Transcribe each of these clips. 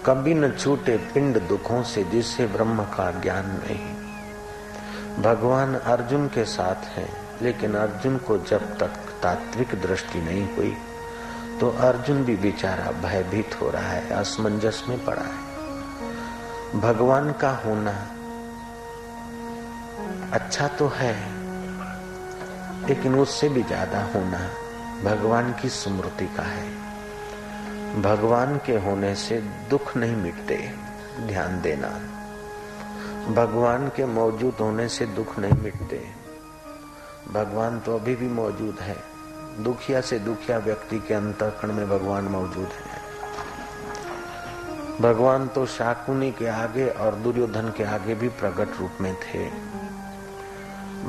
कभी न छूटे पिंड दुखों से जिसे ब्रह्म का ज्ञान नहीं। भगवान अर्जुन के साथ हैं, लेकिन अर्जुन को जब तक तात्विक दृष्टि नहीं हुई तो अर्जुन भी बेचारा भयभीत हो रहा है, असमंजस में पड़ा है। भगवान का होना अच्छा तो है, लेकिन उससे भी ज्यादा होना भगवान की स्मृति का है। भगवान के होने से दुख नहीं मिटते, ध्यान देना। भगवान के मौजूद होने से दुख नहीं मिटते। भगवान तो अभी भी मौजूद है। दुखिया से दुखिया व्यक्ति के अंतःकरण में भगवान मौजूद है। भगवान तो शाकुनी के आगे और दुर्योधन के आगे भी प्रकट रूप में थे।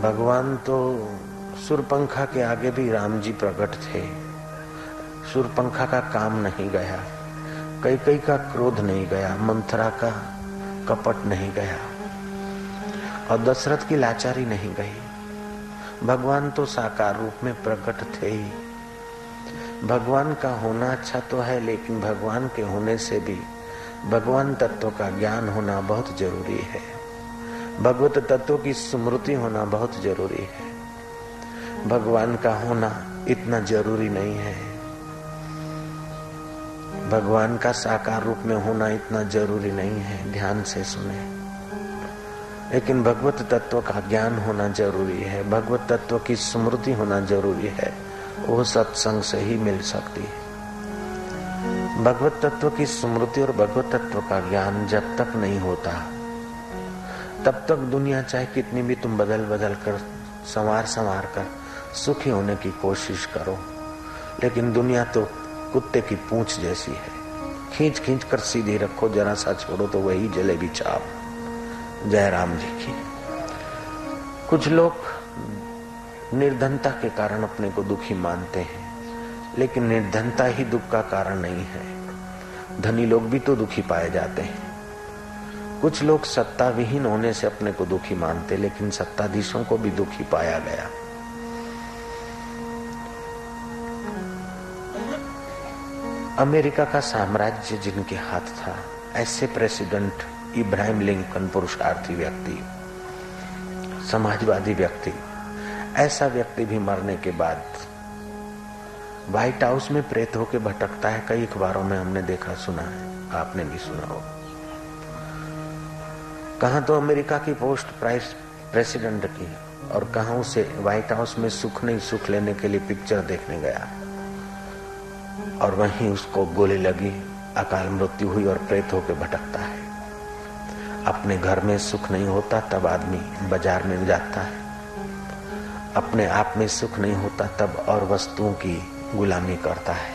भगवान तो शूरपंखा के आगे भी राम जी प्रकट थे। शूरपंखा का काम नहीं गया, कैकेयी का क्रोध नहीं गया, मंथरा का कपट नहीं गया और दशरथ की लाचारी नहीं गई। भगवान तो साकार रूप में प्रकट थे ही। भगवान का होना अच्छा तो है, लेकिन भगवान के होने से भी भगवान तत्व का ज्ञान होना बहुत जरूरी है। भगवत तत्व की स्मृति होना बहुत जरूरी है। भगवान का होना इतना जरूरी नहीं है। भगवान का साकार रूप में होना इतना जरूरी नहीं है, ध्यान से सुने। लेकिन भगवत तत्व का ज्ञान होना जरूरी है, भगवत तत्व की स्मृति होना जरूरी है। वो सत्संग से ही मिल सकती है। भगवत तत्व की स्मृति और भगवत तत्व का ज्ञान जब तक नहीं होता, तब तक दुनिया चाहे कितनी भी तुम बदल बदल कर संवार कर सुखी होने की कोशिश करो, लेकिन दुनिया तो कुत्ते की पूंछ जैसी है। खींच खींच कर सीधी रखो, जरा सा छोड़ो तो वही जलेबी चाप। जय राम जी की। कुछ लोग निर्धनता के कारण अपने को दुखी मानते हैं, लेकिन निर्धनता ही दुख का कारण नहीं है। धनी लोग भी तो दुखी पाए जाते हैं। कुछ लोग सत्ता विहीन होने से अपने को दुखी मानते, लेकिन सत्ताधीशों को भी दुखी पाया गया। अमेरिका का साम्राज्य जिनके हाथ था, ऐसे प्रेसिडेंट इब्राहिम लिंकन, पुरुषार्थी व्यक्ति, समाजवादी व्यक्ति, ऐसा व्यक्ति भी मरने के बाद व्हाइट हाउस में प्रेत होकर भटकता है। कई अखबारों में हमने देखा, सुना है, आपने भी सुना हो। कहां तो अमेरिका की पोस्ट प्राइस प्रेसिडेंट की, और कहां उसे व्हाइट हाउस में सुख नहीं, सुख लेने के लिए पिक्चर देखने गया और वहीं उसको गोली लगी, अकाल मृत्यु हुई और प्रेत होकर भटकता है। अपने घर में सुख नहीं होता तब आदमी बाजार में जाता है, अपने आप में सुख नहीं होता तब और वस्तुओं की गुलामी करता है।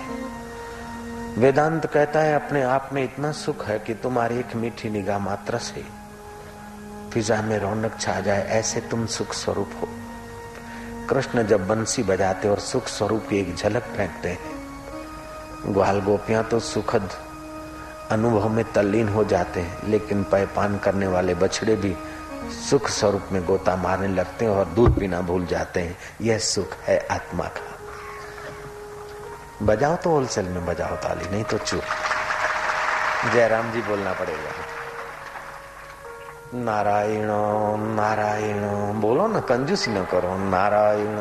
वेदांत कहता है अपने आप में इतना सुख है कि तुम्हारी एक मीठी निगाह मात्र से फिजा में रौनक छा जाए, ऐसे तुम सुख स्वरूप हो। कृष्ण जब बंसी बजाते और सुख स्वरूप की एक झलक फेंकते हैं, ग्वाल गोपियां तो सुखद अनुभव में तल्लीन हो जाते हैं, लेकिन पैपान करने वाले बछड़े भी सुख स्वरूप में गोता मारने लगते हैं और दूध पीना भूल जाते हैं। यह सुख है आत्मा का। बजाओ तो होलसेल में बजाओ ताली, नहीं तो चुप। जयराम जी बोलना पड़ेगा। नारायण नारायण बोलो ना, कंजूसी न करो। नारायण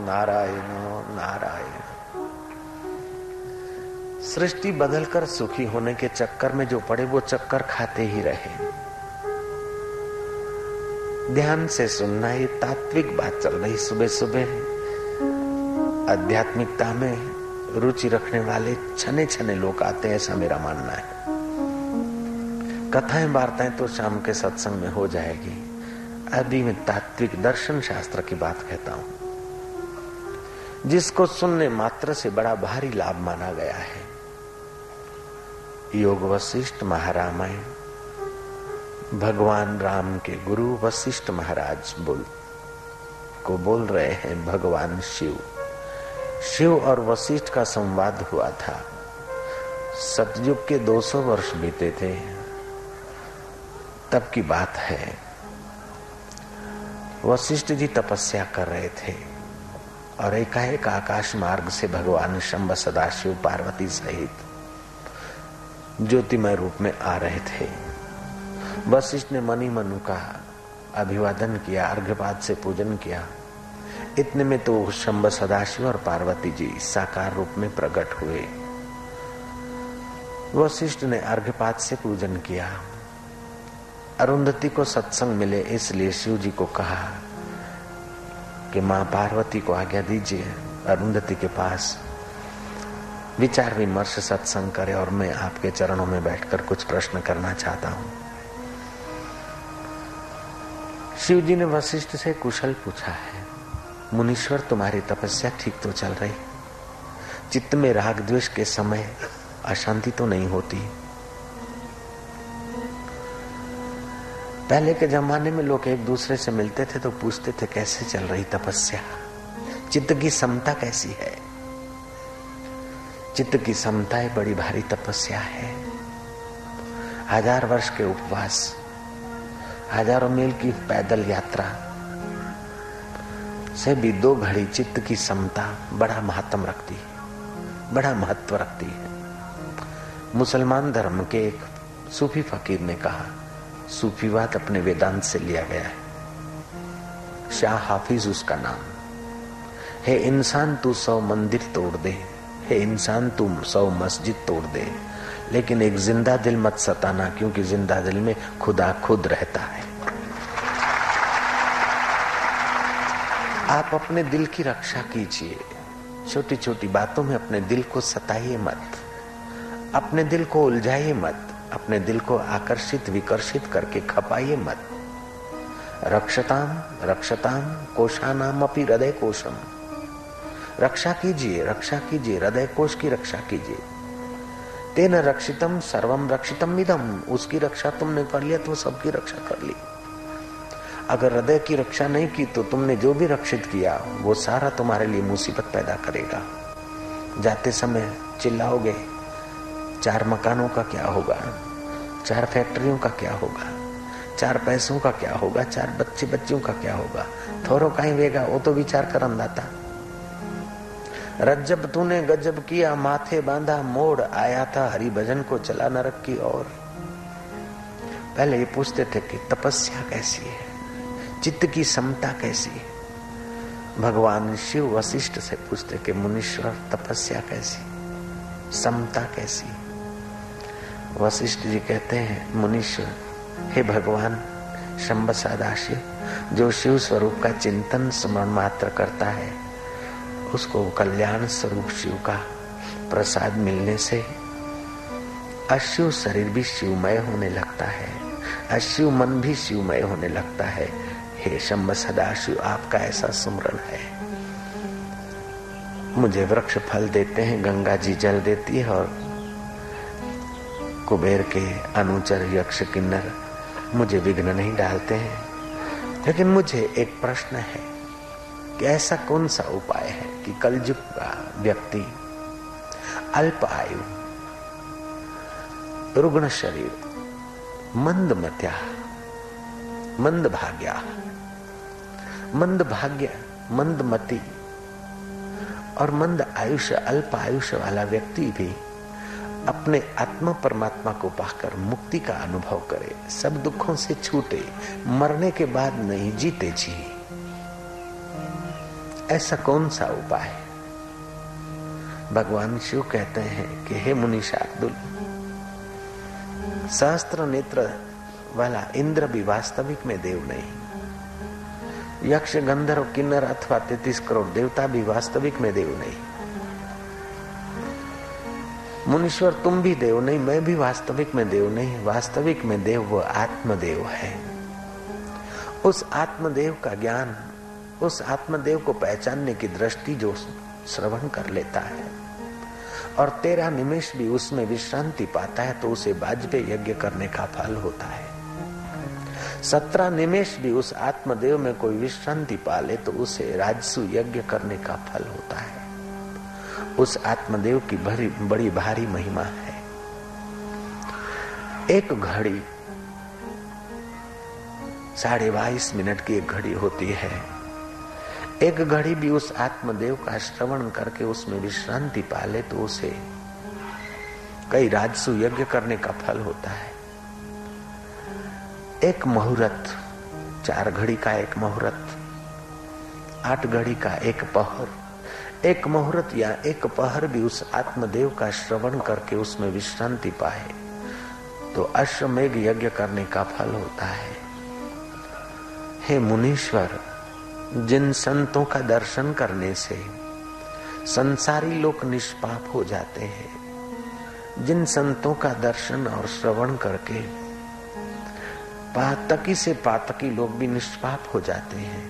नारायण नारायण। सृष्टि बदलकर सुखी होने के चक्कर में जो पड़े वो चक्कर खाते ही रहे। ध्यान से सुनना, ये तात्विक बात चल रही। सुबह सुबह आध्यात्मिकता में रुचि रखने वाले छने छने लोग आते हैं, ऐसा मेरा मानना है। कथाएं वार्ताएं तो शाम के सत्संग में हो जाएगी। अभी मैं तात्विक दर्शन शास्त्र की बात कहता हूं, जिसको सुनने मात्र से बड़ा भारी लाभ माना गया है। योग वशिष्ठ महारामायण, भगवान राम के गुरु वशिष्ठ महाराज बोल रहे हैं। भगवान शिव और वशिष्ठ का संवाद हुआ था। सतयुग के 200 वर्ष बीते थे, तब की बात है। वशिष्ठ जी तपस्या कर रहे थे और एकाएक आकाश मार्ग से भगवान शंभ, सदाशिव, पार्वती सहित ज्योतिमय रूप में आ रहे थे। वशिष्ठ ने मनी मनु का अभिवादन किया, अर्घ्यपाद से पूजन किया। इतने में तो शंभ सदाशिव और पार्वती जी साकार रूप में प्रकट हुए। वशिष्ठ ने अर्घ्यपाद से पूजन किया। अरुंधति को सत्संग मिले, इसलिए शिव जी को कहा कि मां पार्वती को आज्ञा दीजिए अरुंधति के पास विचार विमर्श सत्संग करे और मैं आपके चरणों में बैठकर कुछ प्रश्न करना चाहता हूं। शिव जी ने वशिष्ठ से कुशल पूछा है, मुनीश्वर तुम्हारी तपस्या ठीक तो चल रही? चित्त में राग द्वेष के समय अशांति तो नहीं होती? पहले के जमाने में लोग एक दूसरे से मिलते थे तो पूछते थे कैसे चल रही तपस्या, चित्त की समता कैसी है? चित्त की समता है बड़ी भारी तपस्या है। 1000 वर्ष के उपवास, हजारों मील की पैदल यात्रा से भी 2 घड़ी चित्त की समता बड़ा महत्व रखती है, बड़ा महत्व रखती है। मुसलमान धर्म के एक सूफी फकीर ने कहा, सूफीवाद अपने वेदांत से लिया गया है। शाह हाफिज उसका नाम। हे इंसान तू 100 मंदिर तोड़ दे, हे इंसान तू 100 मस्जिद तोड़ दे, लेकिन एक जिंदा दिल मत सताना, क्योंकि जिंदा दिल में खुदा खुद रहता है। आप अपने दिल की रक्षा कीजिए, छोटी छोटी बातों में अपने दिल को सताइए मत, अपने दिल को उलझाइए मत, अपने दिल को आकर्षित विकर्षित करके खपाइए मत। रक्षताम रक्षताम कोशानाम अपि हृदय कोशम। रक्षा कीजिए, रक्षा कीजिए, हृदय कोश की रक्षा कीजिए। तेन रक्षितम सर्वम रक्षितम इदम। उसकी रक्षा तुमने कर लिया तो सबकी रक्षा कर ली। अगर हृदय की रक्षा नहीं की तो तुमने जो भी रक्षित किया वो सारा तुम्हारे लिए मुसीबत पैदा करेगा। जाते समय चिल्लाओगे 4 मकानों का क्या होगा, 4 फैक्ट्रियों का क्या होगा, 4 पैसों का क्या होगा, 4 बच्चे बच्चियों का क्या होगा, थोरो कहीं वेगा, वो तो विचार कर अंदाता। रज्जब तूने गजब किया, माथे बांधा मोड़, आया था हरि भजन को चला नरक की ओर। पहले ये पूछते थे कि तपस्या कैसी है, चित्त की समता कैसी है। भगवान शिव वशिष्ठ से पूछते कि मुनीश्वर तपस्या कैसी, समता कैसी? वशिष्ठ जी कहते हैं, मुनीश्वर, हे भगवान शंभ सदाशिव, जो शिव स्वरूप का चिंतन स्मरण मात्र करता है उसको कल्याण स्वरूप शिव का प्रसाद मिलने से अशिव शरीर भी शिवमय होने लगता है, अशिव मन भी शिवमय होने लगता है। हे शंभ सदाशिव, आपका ऐसा सुमरन है। मुझे वृक्ष फल देते हैं, गंगा जी जल देती है और कुबेर के अनुचर यक्ष किन्नर मुझे विघ्न नहीं डालते हैं। लेकिन मुझे एक प्रश्न है कि ऐसा कौन सा उपाय है कि कलयुग का व्यक्ति अल्प आयु, रुग्ण शरीर, मंदमत्या, मंदभाग्या, मंदभाग्य, मंदमति और मंद आयुष्य, अल्प आयुष्य वाला व्यक्ति भी अपने आत्मा परमात्मा को पाकर मुक्ति का अनुभव करे, सब दुखों से छूटे, मरने के बाद नहीं जीते जी। ऐसा कौन सा उपाय? भगवान शिव कहते हैं कि हे मुनि शार्दुल, सहस्त्र नेत्र वाला इंद्र भी वास्तविक में देव नहीं, यक्ष गंधर्व किन्नर अथवा 33 करोड़ देवता भी वास्तविक में देव नहीं। मुनीश्वर तुम भी देव नहीं, मैं भी वास्तविक में देव नहीं। वास्तविक में देव वो आत्मदेव है। उस आत्मदेव का ज्ञान, उस आत्मदेव को पहचानने की दृष्टि जो श्रवण कर लेता है और 13 निमेष भी उसमें विश्रांति पाता है तो उसे वाजपेय यज्ञ करने का फल होता है। 17 निमेष भी उस आत्मदेव में कोई विश्रांति पाले तो उसे राजसु यज्ञ करने का फल होता है। उस आत्मदेव की बड़ी भारी महिमा है। एक घड़ी 22.5 मिनट की एक घड़ी होती है। एक घड़ी भी उस आत्मदेव का श्रवण करके उसमें विश्रांति पाले तो उसे कई राजसु यज्ञ करने का फल होता है। एक मुहूर्त, 4 घड़ी का एक मुहूर्त, 8 घड़ी का एक पहर, एक मुहूर्त या एक पहर भी उस आत्मदेव का श्रवण करके उसमें विश्रांति पाए तो अश्वमेघ यज्ञ करने का फल होता है। हे मुनीश्वर, जिन संतों का दर्शन करने से संसारी लोग निष्पाप हो जाते हैं, जिन संतों का दर्शन और श्रवण करके पातकी से पातकी लोग भी निष्पाप हो जाते हैं,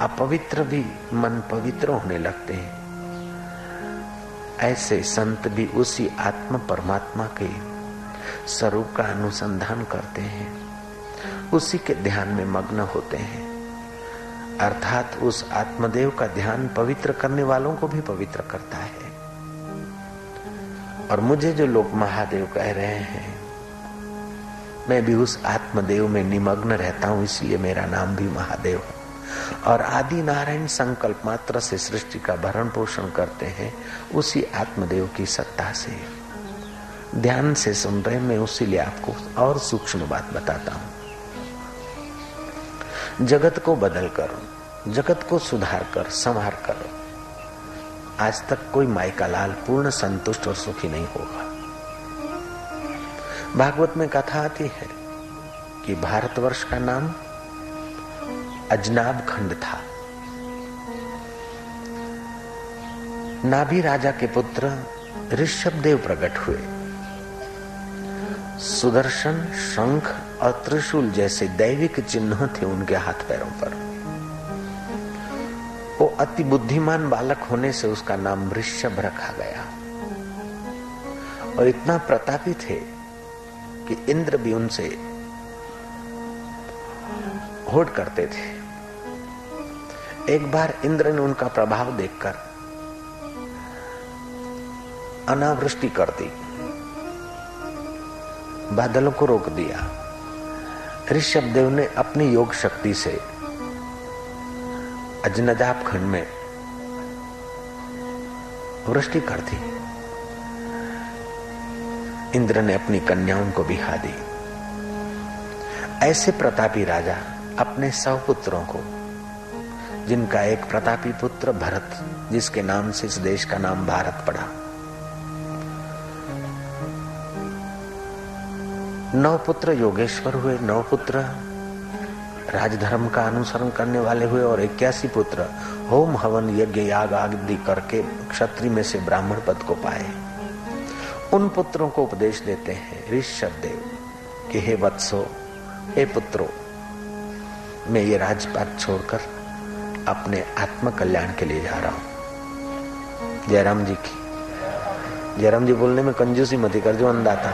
अपवित्र भी मन पवित्र होने लगते हैं, ऐसे संत भी उसी आत्म परमात्मा के स्वरूप का अनुसंधान करते हैं, उसी के ध्यान में मग्न होते हैं। अर्थात उस आत्मदेव का ध्यान पवित्र करने वालों को भी पवित्र करता है। और मुझे जो लोग महादेव कह रहे हैं, मैं भी उस आत्मदेव में निमग्न रहता हूं, इसलिए मेरा नाम भी महादेव है। और आदि नारायण संकल्प मात्र से सृष्टि का भरण पोषण करते हैं, उसी आत्मदेव की सत्ता से। ध्यान से सुन रहे, मैं उसीलिए आपको और सूक्ष्म बात बताता हूं। जगत को बदल कर, जगत को सुधार कर, संवार कर, आज तक कोई माई का लाल पूर्ण संतुष्ट और सुखी नहीं होगा। भागवत में कथा आती है कि भारतवर्ष का नाम अजनाब खंड था। नाभि राजा के पुत्र ऋषभदेव प्रकट हुए। सुदर्शन, शंख और त्रिशूल जैसे दैविक चिन्ह थे उनके हाथ पैरों पर। वो अति बुद्धिमान बालक होने से उसका नाम ऋषभ रखा गया। और इतना प्रतापी थे कि इंद्र भी उनसे होड़ करते थे। एक बार इंद्र ने उनका प्रभाव देखकर अनावृष्टि कर दी, बादलों को रोक दिया। ऋषभदेव ने अपनी योग शक्ति से अजनजाब खंड में वृष्टि कर दी। इंद्र ने अपनी कन्याओं को बिहा दी। ऐसे प्रतापी राजा अपने 100 पुत्रों को, जिनका एक प्रतापी पुत्र भरत, जिसके नाम से इस देश का नाम भारत पड़ा, 9 पुत्र योगेश्वर हुए, 9 पुत्र राजधर्म का अनुसरण करने वाले हुए और 81 पुत्र होम हवन यज्ञ याग आदि करके क्षत्रिय में से ब्राह्मण पद को पाए। उन पुत्रों को उपदेश देते हैं ऋषभदेव कि हे वत्सो, हे पुत्रों, मैं ये राजपाट छोड़कर अपने आत्म कल्याण के लिए जा रहा हूं। जयराम जी की। जयराम जी बोलने में कंजूसी मत कर, जो अंदाता।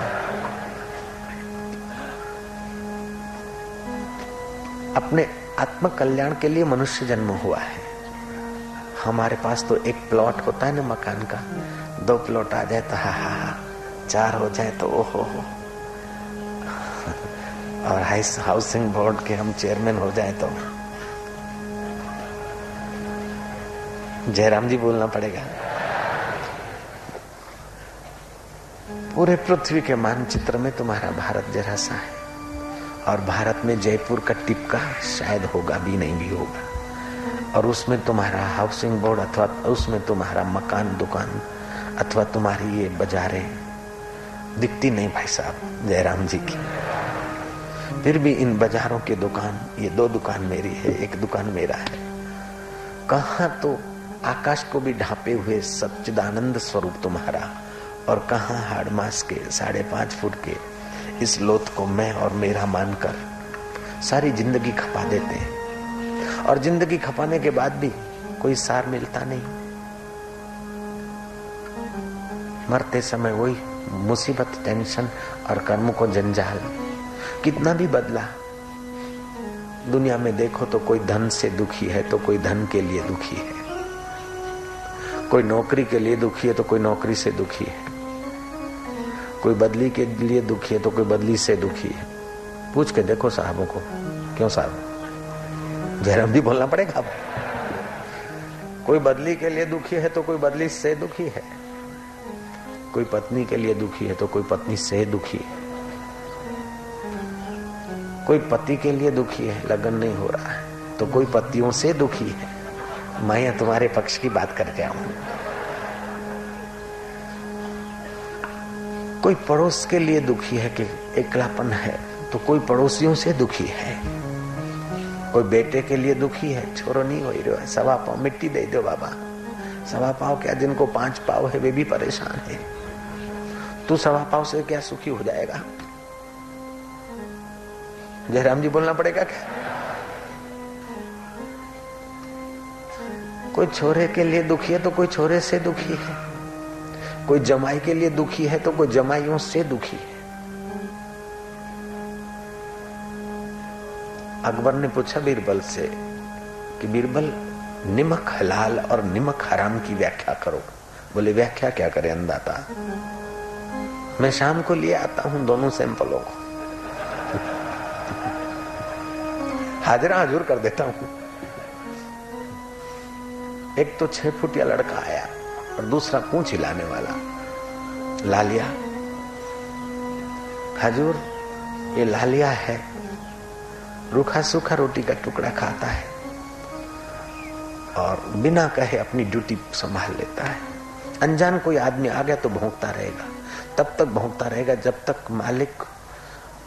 अपने आत्म कल्याण के लिए मनुष्य जन्म हुआ है। हमारे पास तो एक प्लॉट होता है ना मकान का, 2 प्लॉट आ जाए तो हा हा हा, 4 हो जाए तो ओहो हो, और हाउसिंग बोर्ड के हम चेयरमैन हो जाए तो जयराम जी बोलना पड़ेगा। पूरे पृथ्वी के मानचित्र में तुम्हारा भारत जरा सा है, और भारत में जयपुर का टिपका शायद होगा भी, नहीं भी होगा। और उसमें तुम्हारा हाउसिंग बोर्ड अथवा उसमें तुम्हारा मकान, दुकान अथवा तुम्हारी ये बाजारें दिखती नहीं भाई साहब जयराम जी की। फिर भी इन बाजारों के दुकान, ये 2 दुकान मेरी है, 1 दुकान मेरा है। कहाँ तो आकाश को भी ढांपे हुए सच्चिदानंद स्वरूप तुम्हारा, और कहाँ हाड़ मास के 5.5 फुट के इस लोथ को मैं और मेरा मानकर सारी जिंदगी खपा देते हैं। और जिंदगी खपाने के बाद भी कोई सार मिलता नहीं। मरते समय वही मुसीबत, टेंशन और कर्म को जंजाल। कितना भी बदला, दुनिया में देखो तो कोई धन से दुखी है तो कोई धन के लिए दुखी है, कोई नौकरी के लिए दुखी है तो कोई नौकरी से दुखी है, कोई बदली के लिए दुखी है तो कोई बदली से दुखी है। पूछ के देखो साहबों को। क्यों साहब? जयराम जी बोलना पड़ेगा अब। कोई बदली के लिए दुखी है तो कोई बदली से दुखी है, कोई पत्नी के लिए दुखी है तो कोई पत्नी से दुखी है, कोई पति के लिए दुखी है, लगन नहीं हो रहा है, तो कोई पतियों से दुखी है। मैं यहाँ तुम्हारे पक्ष की बात करके आऊं। कोई पड़ोस के लिए दुखी है कि एकलापन है, तो कोई पड़ोसियों से दुखी है। कोई बेटे के लिए दुखी है, छोरो नहीं हो रहा है, 1.25 पाव मिट्टी दे दो बाबा। 1.25 पाव क्या, जिनको 5 पाव है वे भी परेशान है। तू 1.25 पाव से क्या सुखी हो जाएगा? जयराम जी बोलना पड़ेगा क्या? कोई छोरे के लिए दुखी है तो कोई छोरे से दुखी है, कोई जमाई के लिए दुखी है तो कोई जमाइयों से दुखी है। अकबर ने पूछा बीरबल से कि बीरबल, निमक हलाल और निमक हराम की व्याख्या करो। बोले व्याख्या क्या करें अंदाता, मैं शाम को लिए आता हूं दोनों सैंपलों को, हाजिरा हजूर कर देता हूं। एक तो 6 फुटिया लड़का आया और दूसरा पूंछ हिलाने वाला। लालिया, हजूर ये लालिया है, रूखा सूखा रोटी का टुकड़ा खाता है और बिना कहे अपनी ड्यूटी संभाल लेता है। अनजान कोई आदमी आ गया तो भौंकता रहेगा, तब तक भौंकता रहेगा जब तक मालिक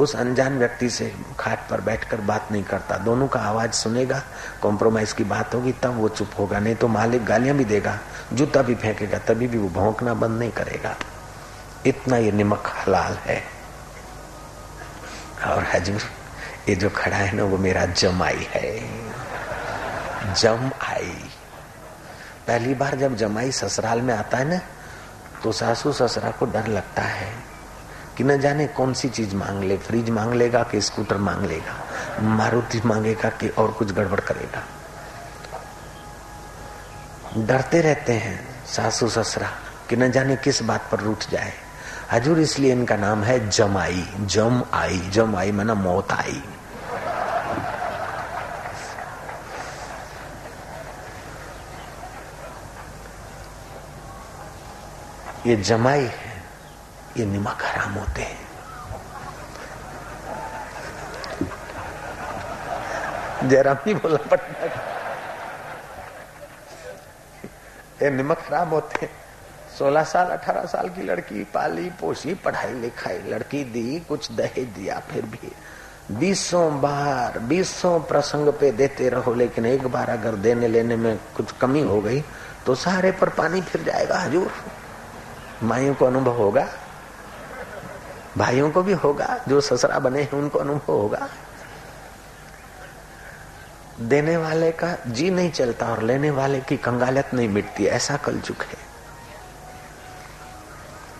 उस अनजान व्यक्ति से खाट पर बैठकर बात नहीं करता। दोनों का आवाज सुनेगा, कॉम्प्रोमाइज की बात होगी, तब वो चुप होगा, नहीं तो मालिक गालियां भी देगा, जूता भी फेंकेगा, तभी भी वो भौंकना बंद नहीं करेगा। इतना ये निमक हलाल है। और हजूर ये जो खड़ा है ना, वो मेरा जमाई है, जम आई। पहली बार जब जमाई ससुराल में आता है ना, तो सासू ससुरा को डर लगता है कि न जाने कौन सी चीज मांग ले, फ्रिज मांग लेगा कि स्कूटर मांग लेगा, मारुति मांगेगा कि और कुछ गड़बड़ करेगा। डरते रहते हैं सासू ससुरा कि न जाने किस बात पर रूठ जाए। हजूर इसलिए इनका नाम है जमाई, जम आई। जम आई माना मौत आई। ये जमाई है, ये निमक हराम होते हैं। जयराम जी बोला पटना, ये निमक हराम होते हैं। 16 साल 18 साल की लड़की पाली पोसी, पढ़ाई लिखाई, लड़की दी, कुछ दहेज दिया, फिर भी 20 बार 20 प्रसंग पे देते रहो, लेकिन एक बार अगर देने लेने में कुछ कमी हो गई तो सारे पर पानी फिर जाएगा। हजूर माइयों को अनुभव होगा, भाइयों को भी होगा, जो ससुरा बने हैं उनको अनुभव होगा। देने वाले का जी नहीं चलता और लेने वाले की कंगालियत नहीं मिटती, ऐसा कलजुग है।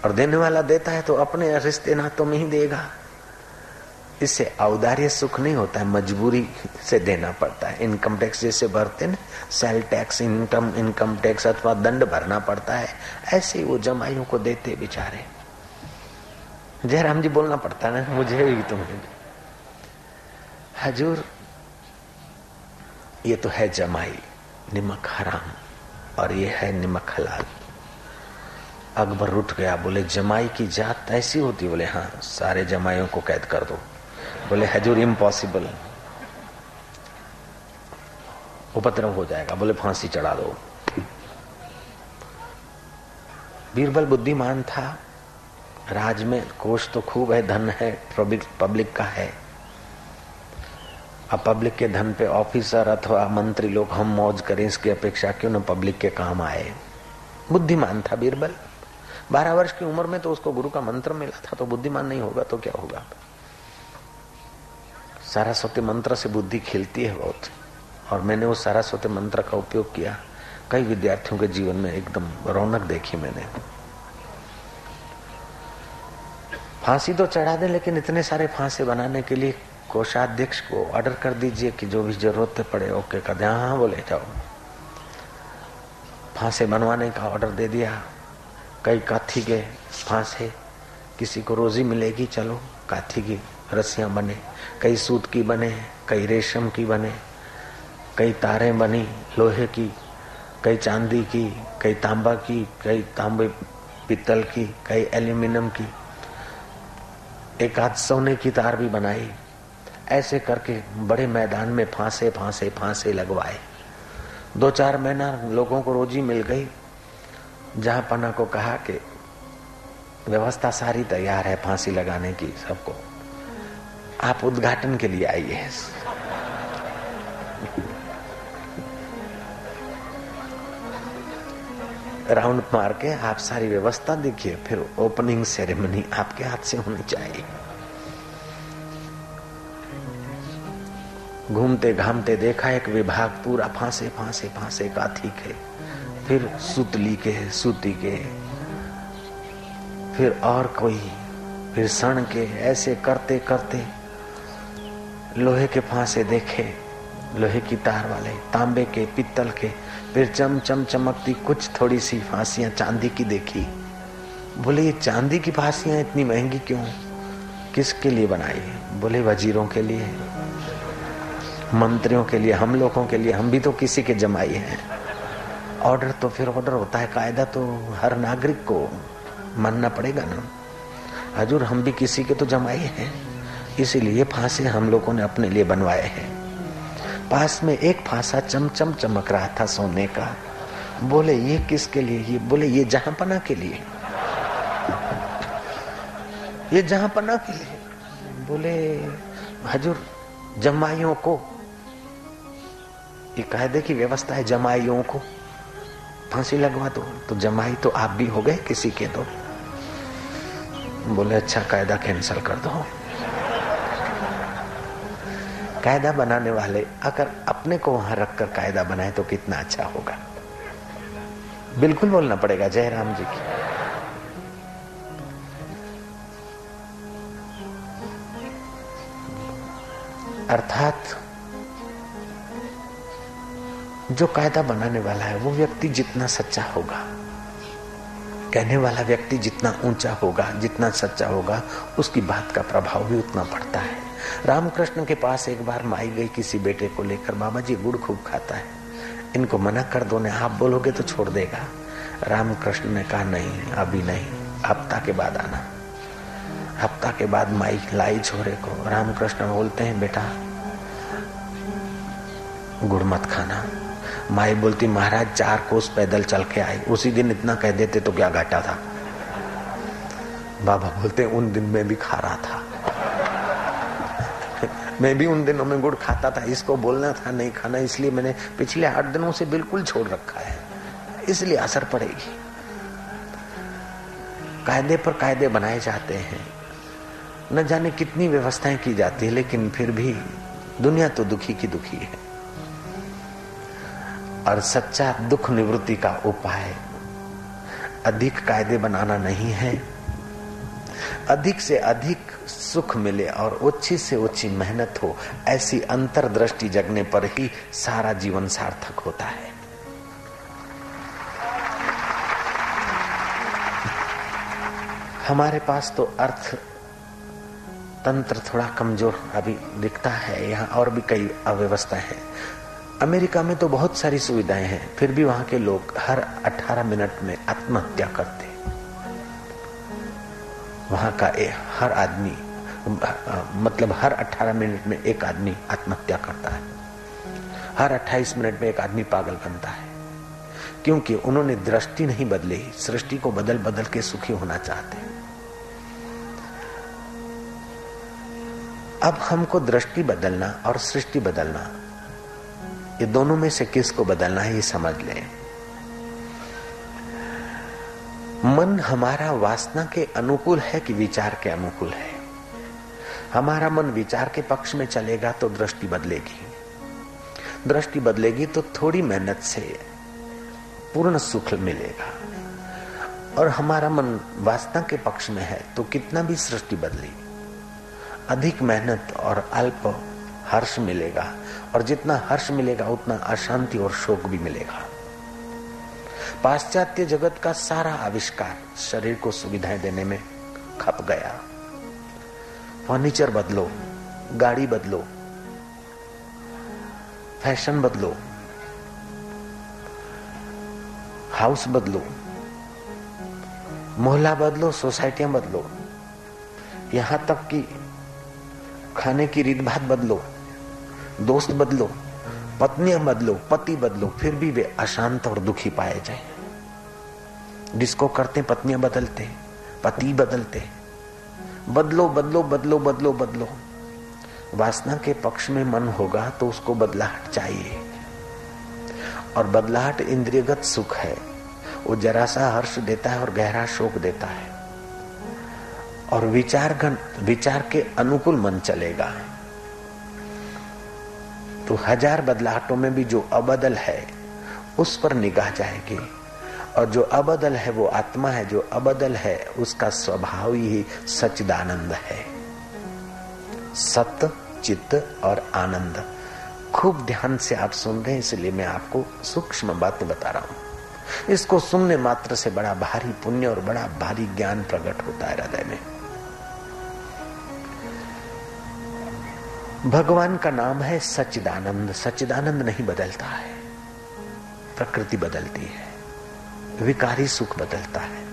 और देने वाला देता है तो अपने रिश्ते नातों में ही देगा। इससे औदार्य सुख नहीं होता है, मजबूरी से देना पड़ता है। इनकम टैक्स जैसे भरते हैं, सेल टैक्स, इनकम टैक्स अथवा दंड भरना पड़ता है, ऐसे ही वो जमाइयों को देते बेचारे। जयराम जी बोलना पड़ता है ना, मुझे भी तुम्हें। हजूर ये तो है जमाई, निमक हराम, और ये है निमक हलाल। अकबर उठ गया, बोले जमाई की जात ऐसी होती? बोले हाँ, सारे जमाइयों को कैद कर दो। बोले हजूर इम्पॉसिबल, उपद्रव हो जाएगा। बोले फांसी चढ़ा दो। बीरबल बुद्धिमान था, राज में कोष तो खूब है, धन है, पब्लिक का है। अब पब्लिक के धन पे ऑफिसर अथवा मंत्री लोग हम मौज करें, इसकी अपेक्षा क्यों न पब्लिक के काम आए। बुद्धिमान था बीरबल। 12 वर्ष की उम्र में तो उसको गुरु का मंत्र मिला था, तो बुद्धिमान नहीं होगा तो क्या होगा। सरस्वती मंत्र से बुद्धि खिलती है बहुत, और मैंने उस सरस्वती मंत्र का उपयोग किया। कई विद्यार्थियों के जीवन में एकदम रौनक देखी मैंने। फांसी तो चढ़ा दे, लेकिन इतने सारे फांसी बनाने के लिए कोषाध्यक्ष को ऑर्डर कर दीजिए कि जो भी जरूरत पड़े ओके कर दे। हाँ बोले जाओ। फांसे बनवाने का ऑर्डर दे दिया। कई काथी के फांसे, किसी को रोजी मिलेगी, चलो काथी की रस्सियां बने, कई सूत की बने, कई रेशम की बने, कई तारें बनी लोहे की, कई चांदी की, कई तांबा की, कई तांबे पीतल की, कई एल्यूमिनियम की, एक आध सोने की तार भी बनाई। ऐसे करके बड़े मैदान में फांसे फांसे फांसे लगवाए। 2-4 महीना लोगों को रोजी मिल गई। जहां पना को कहा कि व्यवस्था सारी तैयार है फांसी लगाने की सबको, आप उद्घाटन के लिए आइए। राउंड मार के आप सारी व्यवस्था देखिए, फिर ओपनिंग सेरेमनी आपके हाथ से होनी चाहिए। घूमते घामते देखा एक विभाग पूरा फांसे फांसे फांसे का ठीक है, फिर सुतली के, सूती के, फिर और कोई, फिर सण के। ऐसे करते करते लोहे के फांसे देखे, लोहे की तार वाले, तांबे के, पीतल के, फिर चम चम चमकती कुछ थोड़ी सी फांसियां चांदी की देखी। बोले ये चांदी की फांसियां इतनी महंगी क्यों, किसके लिए बनाई? बोले वजीरों के लिए, मंत्रियों के लिए, हम लोगों के लिए, हम भी तो किसी के जमाई हैं। ऑर्डर तो फिर ऑर्डर होता है, कायदा तो हर नागरिक को मानना पड़ेगा ना। हजूर हम भी किसी के तो जमाई हैं, इसीलिए फांसे हम लोगों ने अपने लिए बनवाए हैं। पास में एक फांसा चमचम चमक रहा था सोने का। बोले ये किसके लिए? ये बोले ये जहांपना के लिए, ये जहांपना के लिए। बोले हजूर जमाइयों को, ये कायदे की व्यवस्था है, जमाइयों को फांसी लगवा दो। तो जमाई तो आप भी हो गए किसी के। तो बोले अच्छा कायदा कैंसिल कर दो। कायदा बनाने वाले अगर अपने को वहां रखकर कायदा बनाए तो कितना अच्छा होगा। बिल्कुल बोलना पड़ेगा जयराम जी की। अर्थात जो कायदा बनाने वाला है वो व्यक्ति जितना सच्चा होगा, कहने वाला व्यक्ति जितना ऊंचा होगा, जितना सच्चा होगा, उसकी बात का प्रभाव भी उतना पड़ता है। रामकृष्ण के पास एक बार माई गई किसी बेटे को लेकर, बाबा जी गुड़ खूब खाता है, इनको मना कर दो, ने आप बोलोगे तो छोड़ देगा। रामकृष्ण ने कहा नहीं, अभी नहीं, हफ्ता के बाद आना। हफ्ता के बाद माई लाई छोरे को। रामकृष्ण बोलते हैं बेटा गुड़ मत खाना। माई बोलती महाराज 4 कोस पैदल चल के आई, उसी दिन इतना कह देते तो क्या घाटा था। बाबा बोलते उन दिन में भी खा रहा था, मैं भी उन दिनों में गुड़ खाता था, इसको बोलना था नहीं खाना, इसलिए मैंने पिछले 8 दिनों से बिल्कुल छोड़ रखा है, इसलिए असर पड़ेगी। कायदे पर कायदे बनाए जाते हैं, न जाने कितनी व्यवस्थाएं की जाती है, लेकिन फिर भी दुनिया तो दुखी की दुखी है। और सच्चा दुख निवृत्ति का उपाय अधिक कायदे बनाना नहीं है, अधिक से अधिक सुख मिले और ओछी से ओछी मेहनत हो, ऐसी अंतर्दृष्टि जगने पर ही सारा जीवन सार्थक होता है। हमारे पास तो अर्थ तंत्र थोड़ा कमजोर अभी दिखता है, यहाँ और भी कई अव्यवस्था है। अमेरिका में तो बहुत सारी सुविधाएं हैं, फिर भी वहां के लोग हर 18 मिनट में आत्महत्या करते। वहां का हर आदमी, मतलब हर 18 मिनट में एक आदमी आत्महत्या करता है, हर 28 मिनट में एक आदमी पागल बनता है, क्योंकि उन्होंने दृष्टि नहीं बदली, सृष्टि को बदल बदल के सुखी होना चाहते हैं। अब हमको दृष्टि बदलना और सृष्टि बदलना, ये दोनों में से किसको बदलना है ये समझ लें। मन हमारा वासना के अनुकूल है कि विचार के अनुकूल है? हमारा मन विचार के पक्ष में चलेगा तो दृष्टि बदलेगी, दृष्टि बदलेगी तो थोड़ी मेहनत से पूर्ण सुख मिलेगा। और हमारा मन वासना के पक्ष में है तो कितना भी सृष्टि बदली, अधिक मेहनत और अल्प हर्ष मिलेगा, और जितना हर्ष मिलेगा उतना अशांति और शोक भी मिलेगा। पाश्चात्य जगत का सारा आविष्कार शरीर को सुविधाएं देने में खप गया। फर्नीचर बदलो, गाड़ी बदलो, फैशन बदलो, हाउस बदलो, मोहल्ला बदलो, सोसाइटियां बदलो, यहां तक कि खाने की रीत भात बदलो, दोस्त बदलो, पत्नियां बदलो, पति बदलो, फिर भी वे अशांत और दुखी पाए जाए। डिस्को करते पत्नियां बदलते, पति बदलते। बदलो बदलो बदलो बदलो बदलो। वासना के पक्ष में मन होगा तो उसको बदलाहट चाहिए, और बदलाहट इंद्रियगत सुख है। वो जरा सा हर्ष देता है और गहरा शोक देता है, और विचार के अनुकूल मन चलेगा। तो हजार बदलाहटों में भी जो अबदल है उस पर निगाह जाएगी, और जो अबदल है वो आत्मा है, जो अबदल है उसका स्वभाव ही सच्चिदानंद है। सत्य, चित्त और आनंद। खूब ध्यान से आप सुन रहे हैं, इसलिए मैं आपको सूक्ष्म बात बता रहा हूं। इसको सुनने मात्र से बड़ा भारी पुण्य और बड़ा भारी ज्ञान प्रकट होता है हृदय में। भगवान का नाम है सच्चिदानंद। सच्चिदानंद नहीं बदलता है, प्रकृति बदलती है, विकारी सुख बदलता है,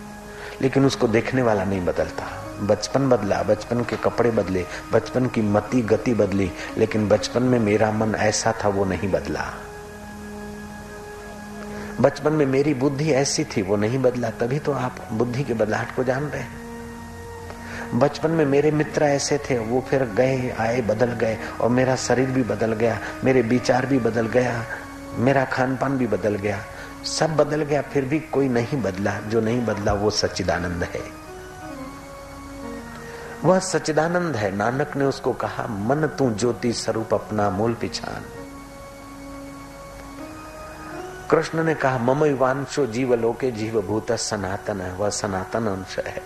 लेकिन उसको देखने वाला नहीं बदलता। बचपन बदला, बचपन के कपड़े बदले, बचपन की मति गति बदली, लेकिन बचपन में मेरा मन ऐसा था वो नहीं बदला। बचपन में मेरी बुद्धि ऐसी थी वो नहीं बदला। तभी तो आप बुद्धि के बदलाहट को जान रहे हैं। बचपन में मेरे मित्र ऐसे थे, वो फिर गए आए बदल गए, और मेरा शरीर भी बदल गया, मेरे विचार भी बदल गया, मेरा खान पान भी बदल गया, सब बदल गया, फिर भी कोई नहीं बदला। जो नहीं बदला वो सच्चिदानंद है। वह सच्चिदानंद है। नानक ने उसको कहा, मन तू ज्योति स्वरूप अपना मूल पिछान। कृष्ण ने कहा, मम वांशो जीव लोके जीव भूत सनातन है। वह सनातन अंश है।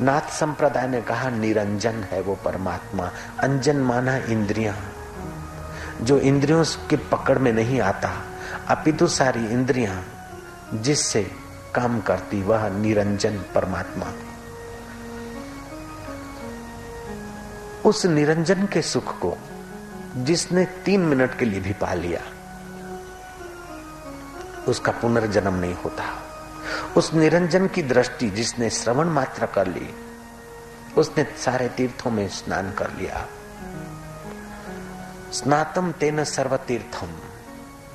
नाथ संप्रदाय ने कहा, निरंजन है वो परमात्मा। अंजन माना इंद्रियां, जो इंद्रियों की पकड़ में नहीं आता, अपितु सारी इंद्रियां जिससे काम करती, वह निरंजन परमात्मा। उस निरंजन के सुख को जिसने 3 मिनट के लिए भी पा लिया, उसका पुनर्जन्म नहीं होता। उस निरंजन की दृष्टि जिसने श्रवण मात्र कर ली, उसने सारे तीर्थों में स्नान कर लिया। स्नातम तेन सर्व तीर्थम,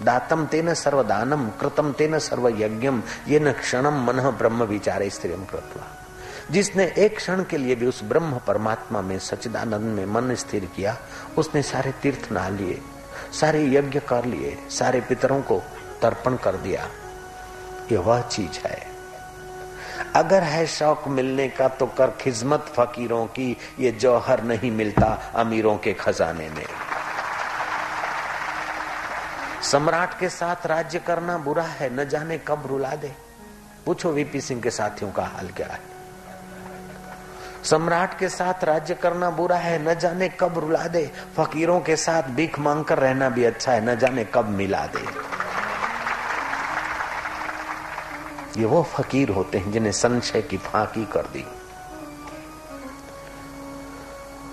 दातम तेन सर्वदानम, कृतम तेन सर्व यज्ञम, ये न क्षणम मन ब्रह्म विचारे स्थिरम कृत्वा। जिसने एक क्षण के लिए भी उस ब्रह्म परमात्मा में, सच्चिदानंद में मन स्थिर किया, उसने सारे तीर्थ नहा लिए, सारे यज्ञ कर लिए, सारे पितरों को तर्पण कर दिया। ये वह चीज है। अगर है शौक मिलने का तो कर खिजमत फकीरों की, ये जौहर नहीं मिलता अमीरों के खजाने में। सम्राट के साथ राज्य करना बुरा है, न जाने कब रुला दे। पूछो वीपी सिंह के साथियों का हाल क्या है। सम्राट के साथ राज्य करना बुरा है, न जाने कब रुला दे। फकीरों के साथ भीख मांगकर रहना भी अच्छा है, न जाने कब मिला दे। ये वो फकीर होते हैं जिन्हें संशय की फाकी कर दी।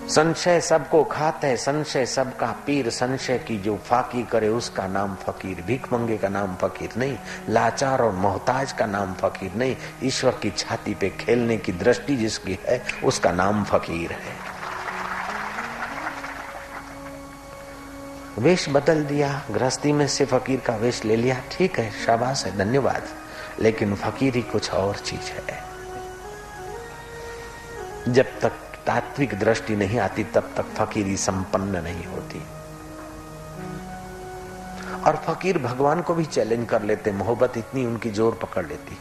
संशय सबको खाता है, संशय सबका पीर। संशय की जो फाकी करे उसका नाम फकीर। भीख मंगे का नाम फकीर नहीं, लाचार और मोहताज का नाम फकीर नहीं। ईश्वर की छाती पे खेलने की दृष्टि जिसकी है उसका नाम फकीर है। वेश बदल दिया, गृहस्थी में से फकीर का वेश ले लिया, ठीक है, शाबाश है, धन्यवाद, लेकिन फकीरी कुछ और चीज है। जब तक तात्विक दृष्टि नहीं आती तब तक फकीरी संपन्न नहीं होती। और फकीर भगवान को भी चैलेंज कर लेते, मोहब्बत इतनी उनकी जोर पकड़ लेती।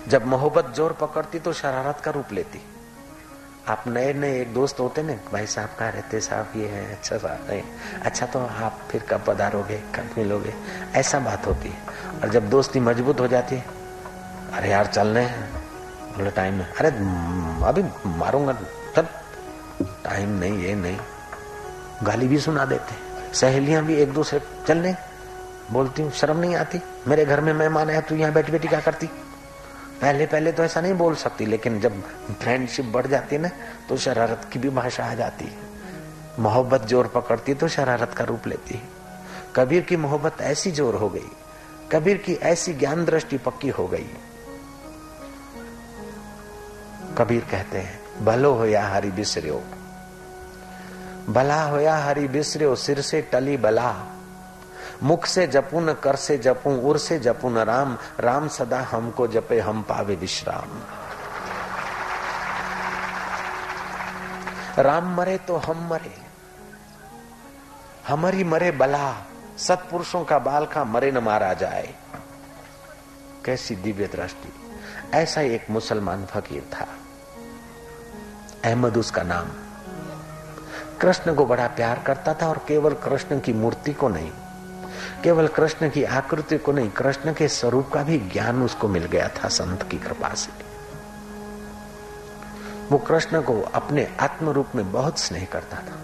जब मोहब्बत जोर पकड़ती तो शरारत का रूप लेती। आप नए नए एक दोस्त होते ना, भाई साहब कहाँ रहते, साहब ये है, अच्छा साहब नहीं, अच्छा तो आप फिर कब पधारोगे, कब मिलोगे, ऐसा बात होती है। और जब दोस्ती मजबूत हो जाती है, अरे यार चलने हैं, बोले टाइम है, अरे अभी मारूंगा, तब टाइम नहीं, ये नहीं, गाली भी सुना देते। सहेलियां भी एक दूसरे चलने बोलती हूँ, शर्म नहीं आती, मेरे घर में मेहमान है, तू यहाँ बैठी बैठी क्या करती। पहले पहले तो ऐसा नहीं बोल सकती, लेकिन जब फ्रेंडशिप बढ़ जाती है ना तो शरारत की भी भाषा आ जाती है। मोहब्बत जोर पकड़ती तो शरारत का रूप लेती है। कबीर की मोहब्बत ऐसी जोर हो गई कबीर की ऐसी ज्ञान दृष्टि पक्की हो गई। कबीर कहते हैं भलो होया हरि बिसर्यो, भला होया हरि बिसर्यो, सिर से टली बला, मुख से जपू न कर से जपू, उर से जपू न राम, राम सदा हमको जपे हम पावे विश्राम। राम मरे तो हम मरे, हमारी मरे बला, सत्पुरुषों का बाल का मरे न मारा जाए। कैसी दिव्य दृष्टि। ऐसा एक मुसलमान फकीर था, अहमद उसका नाम। कृष्ण को बड़ा प्यार करता था और केवल कृष्ण की मूर्ति को नहीं, केवल कृष्ण की आकृति को नहीं, कृष्ण के स्वरूप का भी ज्ञान उसको मिल गया था संत की कृपा से। वो कृष्ण को अपने आत्म रूप में बहुत स्नेह करता था।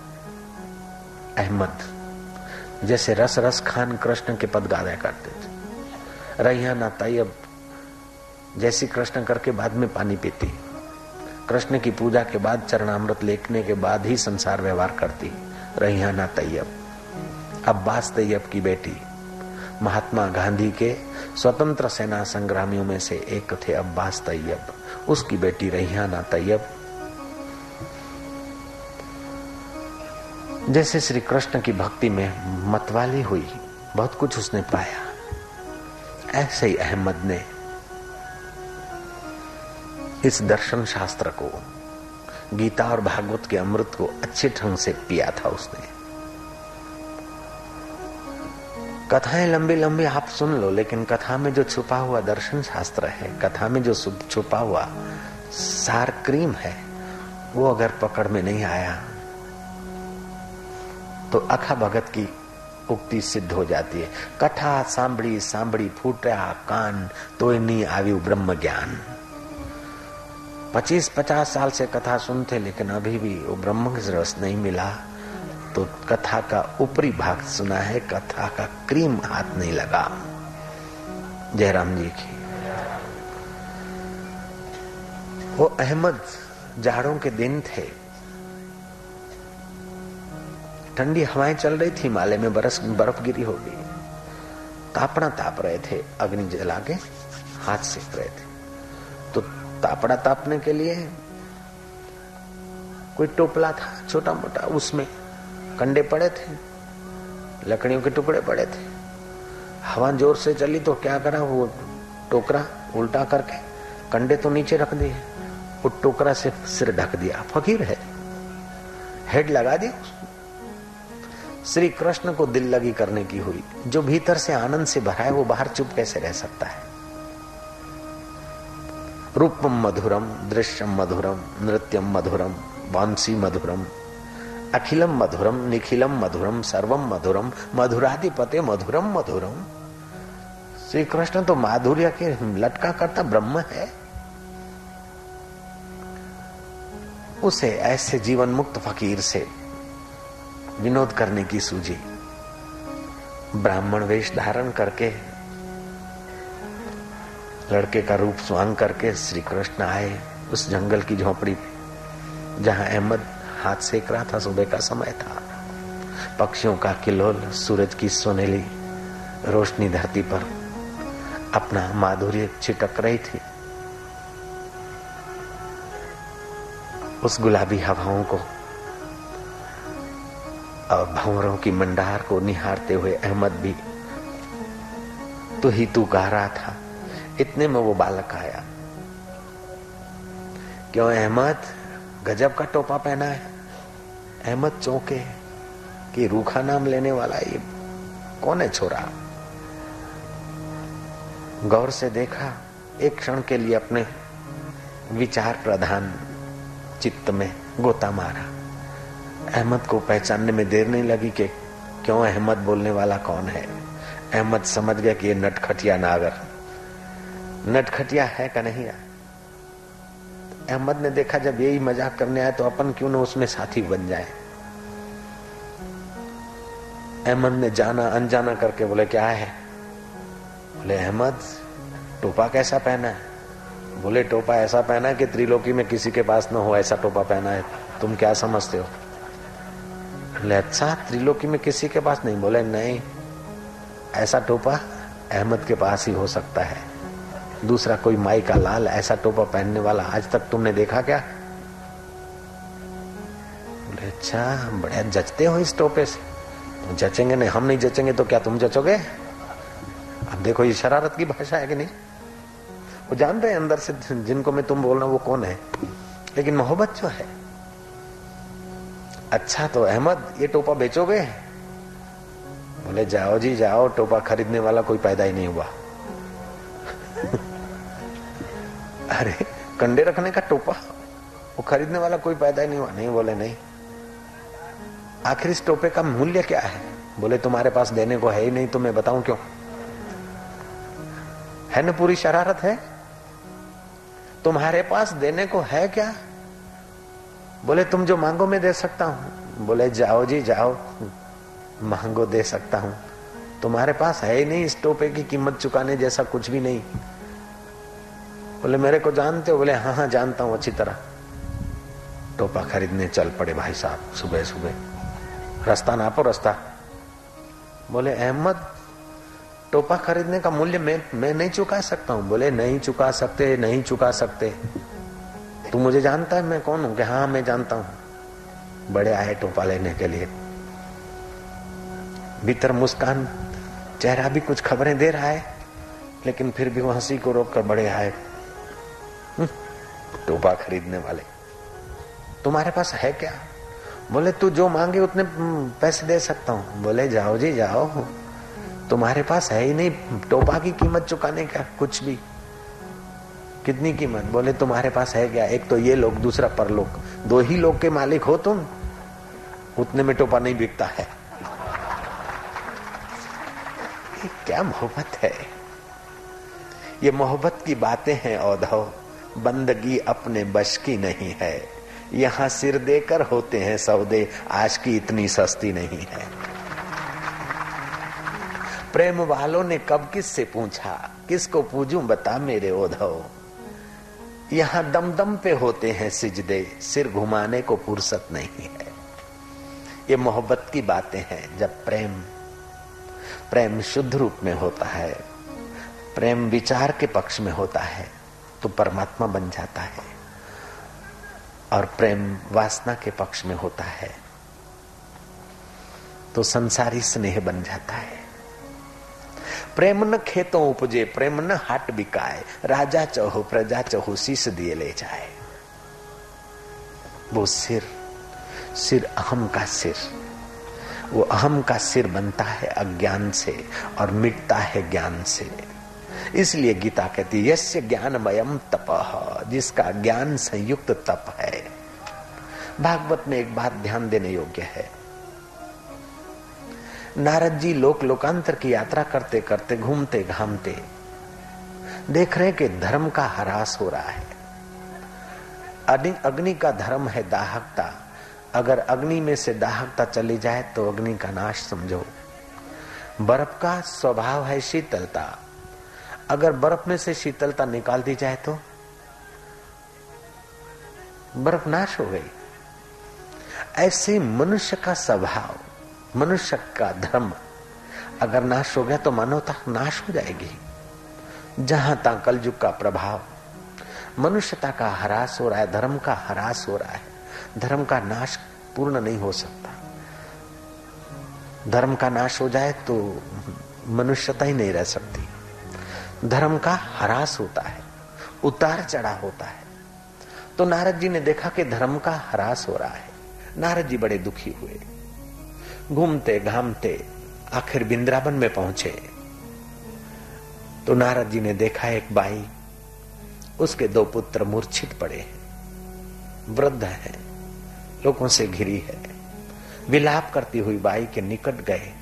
अहमद जैसे रस रस खान कृष्ण के पद गाया करते थे। रैयाना तैयब जैसी कृष्ण करके बाद में पानी पीती, कृष्ण की पूजा के बाद चरणामृत लेखने के बाद ही संसार व्यवहार करती। रैयाना तैयब अब्बास तैयब की बेटी, महात्मा गांधी के स्वतंत्र सेना संग्रामियों में से एक थे अब्बास तैयब, उसकी बेटी रैयाना तैयब। जैसे श्री कृष्ण की भक्ति में मतवाली हुई, बहुत कुछ उसने पाया, ऐसे ही अहमद ने इस दर्शन शास्त्र को, गीता और भागवत के अमृत को अच्छे ढंग से पिया था उसने। कथाएं लंबी लंबी आप सुन लो, लेकिन कथा में जो छुपा हुआ दर्शन शास्त्र है, कथा में जो छुपा हुआ सार क्रीम है, वो अगर पकड़ में नहीं आया तो अखा भगत की उक्ति सिद्ध हो जाती है। कथा सांभળી सांभળી फूट्या कान, तो नहीं आव्यू ब्रह्म ज्ञान। 25-50 साल से कथा सुनते, लेकिन अभी भी वो ब्रह्म रस नहीं मिला, तो कथा का ऊपरी भाग सुना है, कथा का क्रीम हाथ नहीं लगा। जयराम जी की। वो अहमद, जाड़ों के दिन थे, ठंडी हवाएं चल रही थी, माले में बर्फ गिरी होगी, तापड़ा ताप रहे थे, अग्नि जला के हाथ सेक रहे थे। तो तापड़ा तापने के लिए कोई टोपला था छोटा मोटा, उसमें कंडे पड़े थे, लकड़ियों के टुकड़े पड़े थे। हवा जोर से चली तो क्या करा, वो टोकरा उल्टा करके कंडे तो नीचे रख दिए, वो टोकरा से सिर ढक दिया। फकीर है, हेड लगा दी। श्री कृष्ण को दिल लगी करने की हुई। जो भीतर से आनंद से भरा है वो बाहर चुप कैसे रह सकता है। रूपम मधुरम, दृश्यम मधुरम, नृत्यम मधुरम, वांसी मधुरम, अखिलम मधुरम, निखिलम मधुरम, सर्वम मधुरम, मधुराधिपते मधुरम मधुरम। श्री कृष्ण तो माधुर्य के लटका करता ब्रह्म है। उसे ऐसे जीवन मुक्त फकीर से विनोद करने की सूझी। ब्राह्मण वेश धारण करके, लड़के का रूप स्वांग करके श्री कृष्ण आए उस जंगल की झोपड़ी पे, जहां अहमद हाथ सेक रहा था। सुबह का समय था, पक्षियों का किलोल, सूरज की सोनेली रोशनी धरती पर अपना माधुर्य छिटक रही थी। उस गुलाबी हवाओं को और भंवरों की मंडार को निहारते हुए अहमद भी तू ही तू गा रहा था। इतने में वो बालक आया। क्यों अहमद, गजब का टोपा पहना है। अहमद चौंके कि रूखा नाम लेने वाला ये कौन है छोरा। गौर से देखा, एक क्षण के लिए अपने विचार प्रधान चित्त में गोता मारा। अहमद को पहचानने में देर नहीं लगी कि क्यों अहमद बोलने वाला कौन है। अहमद समझ गया कि ये नटखटिया नागर, नटखटिया है का नहीं है। अहमद ने देखा जब यही मजाक करने आए तो अपन क्यों न उसमें साथी बन जाए। अहमद ने जाना अनजाना करके बोले क्या है। बोले अहमद टोपा कैसा पहना है। बोले टोपा ऐसा पहना है कि त्रिलोकी में किसी के पास न हो, ऐसा टोपा पहना है। तुम क्या समझते हो। बोले अच्छा, त्रिलोकी में किसी के पास नहीं। बोले नहीं, ऐसा टोपा अहमद के पास ही हो सकता है। दूसरा कोई माई का लाल ऐसा टोपा पहनने वाला आज तक तुमने देखा क्या? बोले अच्छा, बड़े जचते हो इस टोपे से। तो जचेंगे नहीं, हम नहीं जचेंगे तो क्या तुम जचोगे? अब देखो ये शरारत की भाषा है कि नहीं? वो जान रहे हैं अंदर से जिनको मैं तुम बोलना वो कौन है, लेकिन मोहब्बत जो है। अच्छा तो अहमद ये टोपा बेचोगे? बोले जाओ जी जाओ, टोपा खरीदने वाला कोई पैदा ही नहीं हुआ। अरे कंडे रखने का टोपा, वो खरीदने वाला कोई पैदा ही नहीं हुआ। नहीं, बोले नहीं। आखिर इस टोपे का मूल्य क्या है? बोले तुम्हारे पास देने को है ही नहीं, तो मैं बताऊं क्यों? है ना, पूरी शरारत है। तुम्हारे पास देने को है क्या? बोले तुम जो मांगो मैं दे सकता हूं। बोले जाओ जी जाओ, मांगो दे सकता हूं। तुम्हारे पास है ही नहीं इस टोपे की कीमत चुकाने जैसा कुछ भी नहीं। बोले मेरे को जानते हो? बोले हाँ हाँ जानता हूं अच्छी तरह। टोपा खरीदने चल पड़े भाई साहब सुबह सुबह। रास्ता नापो रास्ता। बोले अहमद टोपा खरीदने का मूल्य मैं नहीं चुका सकता हूं। बोले नहीं चुका सकते, नहीं चुका सकते। तू मुझे जानता है मैं कौन हूं? कि हाँ मैं जानता हूं। बड़े आए टोपा लेने के लिए, भीतर मुस्कान, चेहरा भी कुछ खबरें दे रहा है, लेकिन फिर भी वो हंसी को रोककर बड़े आए। टोपा खरीदने वाले, तुम्हारे पास है क्या? बोले तू जो मांगे उतने पैसे दे सकता हूं। बोले जाओ जी जाओ, तुम्हारे पास है ही नहीं टोपा की कीमत चुकाने का कुछ भी। कितनी कीमत? बोले तुम्हारे पास है क्या? एक तो ये लोग, दूसरा परलोक, दो ही लोग के मालिक हो तुम, उतने में टोपा नहीं बिकता है। ये क्या मोहब्बत है? ये मोहब्बत की बातें हैं औधव, बंदगी अपने बश की नहीं है। यहां सिर देकर होते हैं सौदे, आशिकी इतनी सस्ती नहीं है। प्रेम वालों ने कब किससे पूछा, किसको पूजूं बता मेरे ओधव। यहां दम दम पे होते हैं सिजदे, सिर घुमाने को फुर्सत नहीं है। ये मोहब्बत की बातें हैं। जब प्रेम शुद्ध रूप में होता है, प्रेम विचार के पक्ष में होता है, तो परमात्मा बन जाता है। और प्रेम वासना के पक्ष में होता है तो संसारी स्नेह बन जाता है। प्रेम न खेतों उपजे, प्रेम न हाट बिकाए, राजा चहो प्रजा चहो शीश दिए ले जाए। वो सिर अहम का सिर, वो अहम का सिर बनता है अज्ञान से और मिटता है ज्ञान से। इसलिए गीता कहती है यस्य ज्ञानमयम तपः, जिसका ज्ञान संयुक्त तप है। भागवत में एक बात ध्यान देने योग्य है। नारद जी लोकांतर की यात्रा करते करते, घूमते घामते देख रहे कि धर्म का ह्रास हो रहा है। अग्नि का धर्म है दाहकता। अगर अग्नि में से दाहकता चली जाए तो अग्नि का नाश समझो। बर्फ का स्वभाव है शीतलता। अगर बर्फ में से शीतलता निकाल दी जाए तो बर्फ नाश हो गई। ऐसे मनुष्य का स्वभाव, मनुष्य का धर्म अगर नाश हो गया तो मानवता नाश हो जाएगी। जहां तक कलयुग का प्रभाव, मनुष्यता का ह्रास हो रहा है, धर्म का ह्रास हो रहा है। धर्म का नाश पूर्ण नहीं हो सकता। धर्म का नाश हो जाए तो मनुष्यता ही नहीं रह सकती। धर्म का ह्रास होता है, उतार चढ़ाव होता है। तो नारद जी ने देखा कि धर्म का ह्रास हो रहा है। नारद जी बड़े दुखी हुए। घूमते घामते आखिर वृंदावन में पहुंचे तो नारद जी ने देखा एक बाई, उसके दो पुत्र मूर्छित पड़े हैं, वृद्ध है, लोगों से घिरी है। विलाप करती हुई बाई के निकट गए।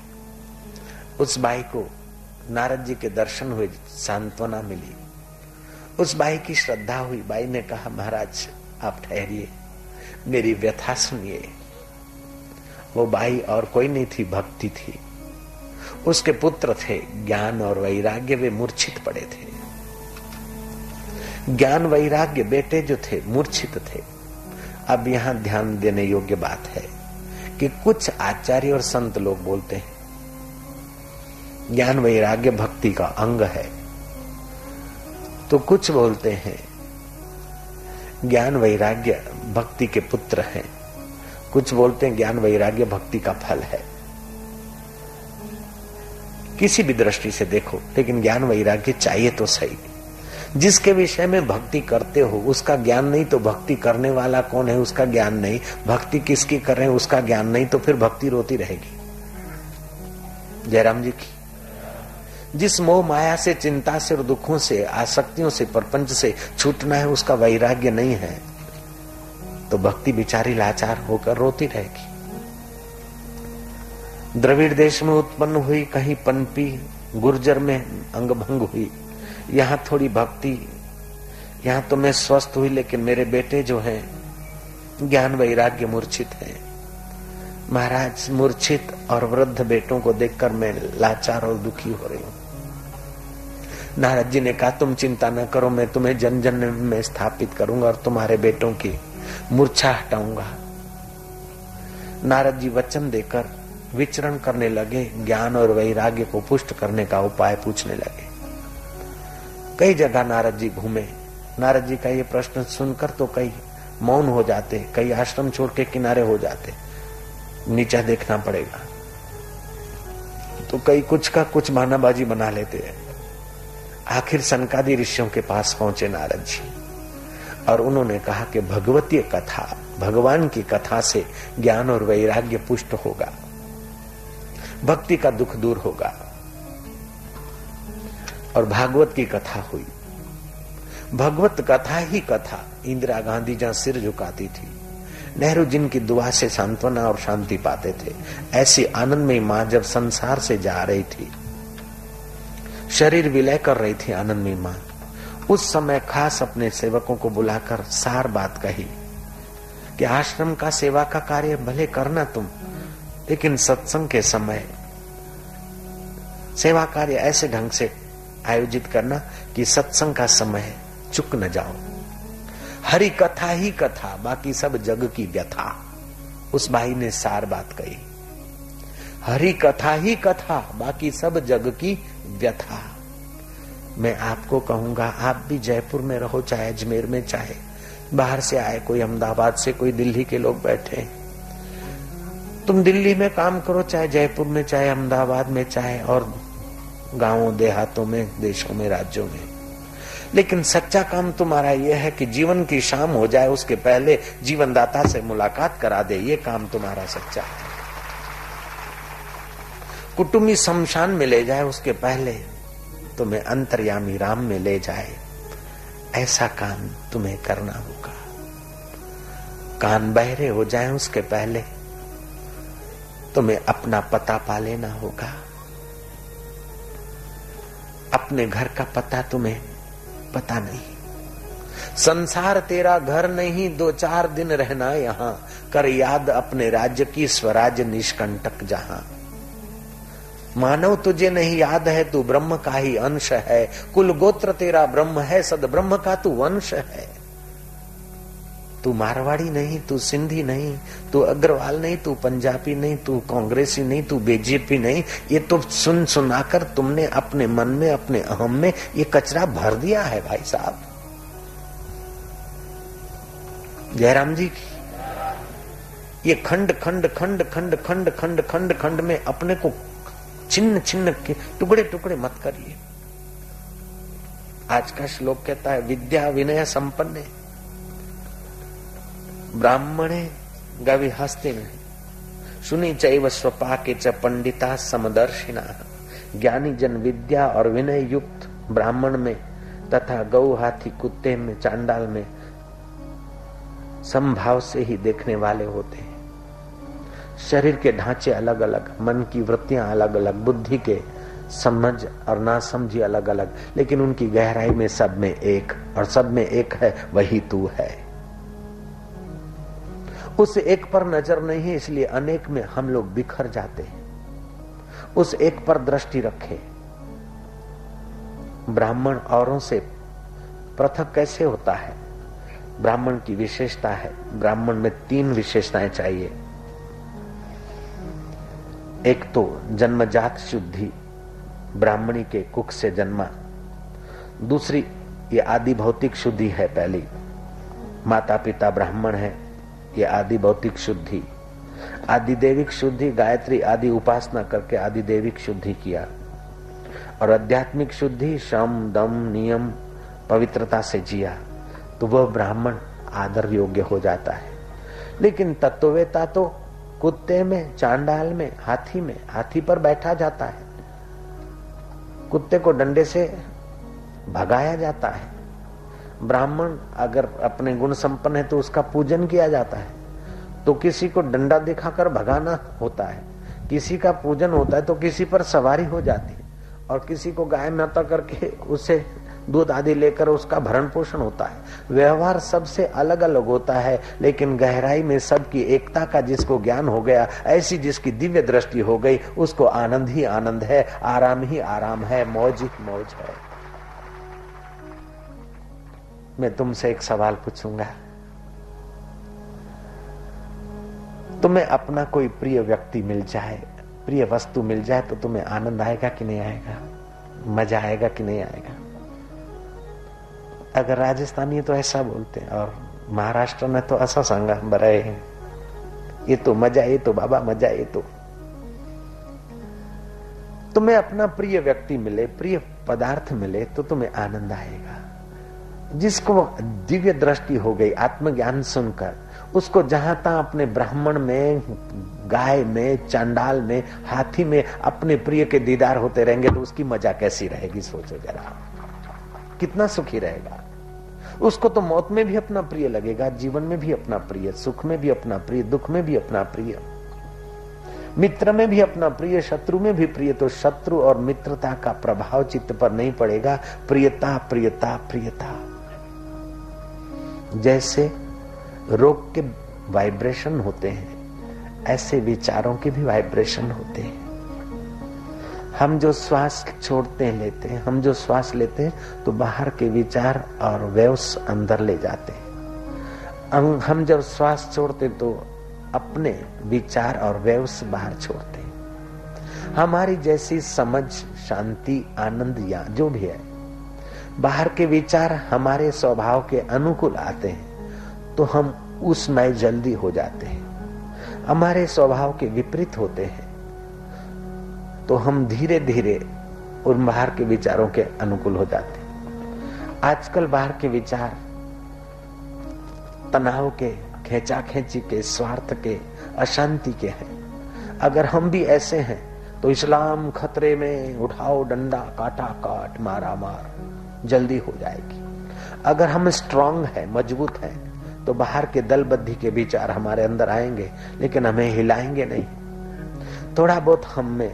उस बाई को नारद जी के दर्शन हुए, सांत्वना मिली। उस बाई की श्रद्धा हुई। बाई ने कहा महाराज आप ठहरिए, मेरी व्यथा सुनिए। वो बाई और कोई नहीं थी, भक्ति थी। उसके पुत्र थे ज्ञान और वैराग्य, वे मूर्छित पड़े थे। ज्ञान वैराग्य बेटे जो थे मूर्छित थे। अब यहां ध्यान देने योग्य बात है कि कुछ आचार्य और संत लोग बोलते हैं ज्ञान वैराग्य भक्ति का अंग है। तो कुछ बोलते हैं ज्ञान वैराग्य भक्ति के पुत्र हैं, कुछ बोलते हैं ज्ञान वैराग्य भक्ति का फल है। किसी भी दृष्टि से देखो, लेकिन ज्ञान वैराग्य चाहिए तो सही। जिसके विषय में भक्ति करते हो उसका ज्ञान नहीं तो भक्ति करने वाला कौन है उसका ज्ञान नहीं, भक्ति किसकी कर रहे हैं उसका ज्ञान नहीं, तो फिर भक्ति रोती रहेगी। जयराम जी की जिस मोह माया से, चिंता से और दुखों से, आसक्तियों से, प्रपंच से छूटना है उसका वैराग्य नहीं है, तो भक्ति बिचारी लाचार होकर रोती रहेगी। द्रविड़ देश में उत्पन्न हुई, कहीं पनपी, गुर्जर में अंगभंग हुई, यहाँ थोड़ी भक्ति, यहाँ तो मैं स्वस्थ हुई, लेकिन मेरे बेटे जो हैं ज्ञान वैराग्य मूर्छित हैं। महाराज मूर्छित और वृद्ध बेटों को देखकर मैं लाचार और दुखी हो रही हूं। नारद जी ने कहा तुम चिंता न करो, मैं तुम्हें जन जन में स्थापित करूंगा और तुम्हारे बेटों की मूर्छा हटाऊंगा। नारद जी वचन देकर विचरण करने लगे, ज्ञान और वैराग्य को पुष्ट करने का उपाय पूछने लगे। कई जगह नारद जी घूमे। नारद जी का ये प्रश्न सुनकर तो कई मौन हो जाते, कई आश्रम छोड़ के किनारे हो जाते, नीचा देखना पड़ेगा, तो कई कुछ का कुछ बहानाबाजी बना लेते हैं। आखिर सनकादि ऋषियों के पास पहुंचे नारद जी और उन्होंने कहा कि भगवतीय कथा, भगवान की कथा से ज्ञान और वैराग्य पुष्ट होगा, भक्ति का दुख दूर होगा। और भागवत की कथा हुई। भगवत कथा ही कथा। इंदिरा गांधी जहां सिर झुकाती थी, नेहरू जिनकी दुआ से सांत्वना और शांति पाते थे, ऐसी आनंदमयी मां जब संसार से जा रही थी, शरीर विलय कर रही थी आनंदमयी मां, उस समय खास अपने सेवकों को बुलाकर सार बात कही कि आश्रम का सेवा का कार्य भले करना तुम, लेकिन सत्संग के समय सेवा कार्य ऐसे ढंग से आयोजित करना कि सत्संग का समय चुक न जाओ। हरि कथा ही कथा, बाकी सब जग की व्यथा। उस भाई ने सार बात कही, हरि कथा ही कथा, बाकी सब जग की व्यथा। मैं आपको कहूंगा, आप भी जयपुर में रहो, चाहे अजमेर में, चाहे बाहर से आए, कोई अहमदाबाद से, कोई दिल्ली के लोग बैठे, तुम दिल्ली में काम करो, चाहे जयपुर में, चाहे अहमदाबाद में, चाहे और गांवों देहातों में, देशों में, राज्यों में, लेकिन सच्चा काम तुम्हारा यह है कि जीवन की शाम हो जाए उसके पहले जीवनदाता से मुलाकात करा दे। ये काम तुम्हारा सच्चा है। कुटुंबी शमशान में ले जाए उसके पहले तुम्हें अंतर्यामी राम में ले जाए, ऐसा काम तुम्हें करना होगा। कान बहरे हो जाए उसके पहले तुम्हें अपना पता पा लेना होगा। अपने घर का पता तुम्हें पता नहीं। संसार तेरा घर नहीं, 2-4 दिन रहना यहाँ, कर याद अपने राज्य की, स्वराज्य निष्कंटक जहां। मानव तुझे नहीं याद है, तू ब्रह्म का ही अंश है, कुल गोत्र तेरा ब्रह्म है, सद ब्रह्म का तू वंश है। तू मारवाड़ी नहीं, तू सिंधी नहीं, तू अग्रवाल नहीं, तू पंजाबी नहीं, तू कांग्रेसी नहीं, तू बीजेपी नहीं। ये तो सुन सुनाकर तुमने अपने मन में, अपने अहम में ये कचरा भर दिया है भाई साहब। जयराम जी की ये खंड खंड खंड खंड खंड खंड खंड खंड में अपने को छिन्न छिन्न के टुकड़े टुकड़े मत करिए। आज का श्लोक कहता है, विद्या विनय संपन्ने ब्राह्मणे गवि हस्ते सुनी चैव स्वपाके च पंडिता समदर्शिना। ज्ञानी जन विद्या और विनय युक्त ब्राह्मण में तथा गौ हाथी कुत्ते में, चांडाल में समभाव से ही देखने वाले होते हैं। शरीर के ढांचे अलग अलग, मन की वृत्तियां अलग अलग, बुद्धि के समझ और नासमझी अलग अलग, लेकिन उनकी गहराई में सब में एक, और सब में एक है, वही तू है। उस एक पर नजर नहीं है, इसलिए अनेक में हम लोग बिखर जाते हैं। उस एक पर दृष्टि रखे। ब्राह्मण औरों से पृथक कैसे होता है? ब्राह्मण की विशेषता है, ब्राह्मण में 3 विशेषताएं चाहिए। एक तो जन्मजात शुद्धि, ब्राह्मणी के कुख से जन्मा। दूसरी, ये आदि भौतिक शुद्धि है। पहली, माता पिता ब्राह्मण है, ये आदि भौतिक शुद्धि। आदि देविक शुद्धि, गायत्री आदि उपासना करके आदि देविक शुद्धि किया। और आध्यात्मिक शुद्धि, शम दम नियम पवित्रता से जिया, तो वह ब्राह्मण आदर योग्य हो जाता है। लेकिन तत्ववेता तो कुत्ते में, चांडाल में, हाथी पर बैठा जाता है, कुत्ते को डंडे से भगाया जाता है। ब्राह्मण अगर अपने गुण संपन्न है तो उसका पूजन किया जाता है। तो किसी को डंडा दिखाकर भगाना होता है, किसी का पूजन होता है, तो किसी पर सवारी हो जाती है, और किसी को गाय माता करके उसे दूध आदि लेकर उसका भरण पोषण होता है। व्यवहार सबसे अलग अलग होता है, लेकिन गहराई में सबकी एकता का जिसको ज्ञान हो गया, ऐसी जिसकी दिव्य दृष्टि हो गई, उसको आनंद ही आनंद है, आराम ही आराम है, मौज ही मौज है। मैं तुमसे एक सवाल पूछूंगा, तुम्हें अपना कोई प्रिय व्यक्ति मिल जाए, प्रिय वस्तु मिल जाए, तो तुम्हें आनंद आएगा कि नहीं आएगा, मजा आएगा कि नहीं आएगा? अगर राजस्थानी तो ऐसा बोलते हैं, और महाराष्ट्र में तो ऐसा संगा बराए है, ये तो मजा, ये तो बाबा मजा, ये तो। तुम्हें अपना प्रिय व्यक्ति मिले, प्रिय पदार्थ मिले, तो तुम्हें आनंद आएगा। जिसको दिव्य दृष्टि हो गई आत्मज्ञान सुनकर, उसको जहां तहां अपने ब्राह्मण में, गाय में, चांडाल में, हाथी में अपने प्रिय के दीदार होते रहेंगे, तो उसकी मजा कैसी रहेगी? सोचो जरा, कितना सुखी रहेगा। उसको तो मौत में भी अपना प्रिय लगेगा, जीवन में भी अपना प्रिय, सुख में भी अपना प्रिय, दुख में भी अपना प्रिय, मित्र में भी अपना प्रिय, शत्रु में भी प्रिय। तो शत्रु और मित्रता का प्रभाव चित्त पर नहीं पड़ेगा। प्रियता प्रियता प्रियता। जैसे रोग के वाइब्रेशन होते हैं, ऐसे विचारों के भी वाइब्रेशन होते हैं। हम जो श्वास छोड़ते हैं, लेते हैं, हम जो श्वास लेते हैं, तो बाहर के विचार और वेव्स अंदर ले जाते हैं। हम जब श्वास छोड़ते तो अपने विचार और वेव्स बाहर छोड़ते हैं। हमारी जैसी समझ, शांति, आनंद या जो भी है, बाहर के विचार हमारे स्वभाव के अनुकूल आते हैं तो हम उसमें जल्दी हो जाते हैं। हमारे स्वभाव के विपरीत होते हैं तो हम धीरे धीरे उन बाहर के विचारों के अनुकूल हो जाते हैं। आजकल बाहर के विचार तनाव के, खेचा खेची के, स्वार्थ के, अशांति के हैं। अगर हम भी ऐसे हैं तो इस्लाम खतरे में, उठाओ डंडा, काटा काट, मारा मार, जल्दी हो जाएगी। अगर हम स्ट्रांग है, मजबूत है, तो बाहर के दल बद्धी के विचार हमारे अंदर आएंगे, लेकिन हमें हिलाएंगे नहीं। थोड़ा बहुत हम में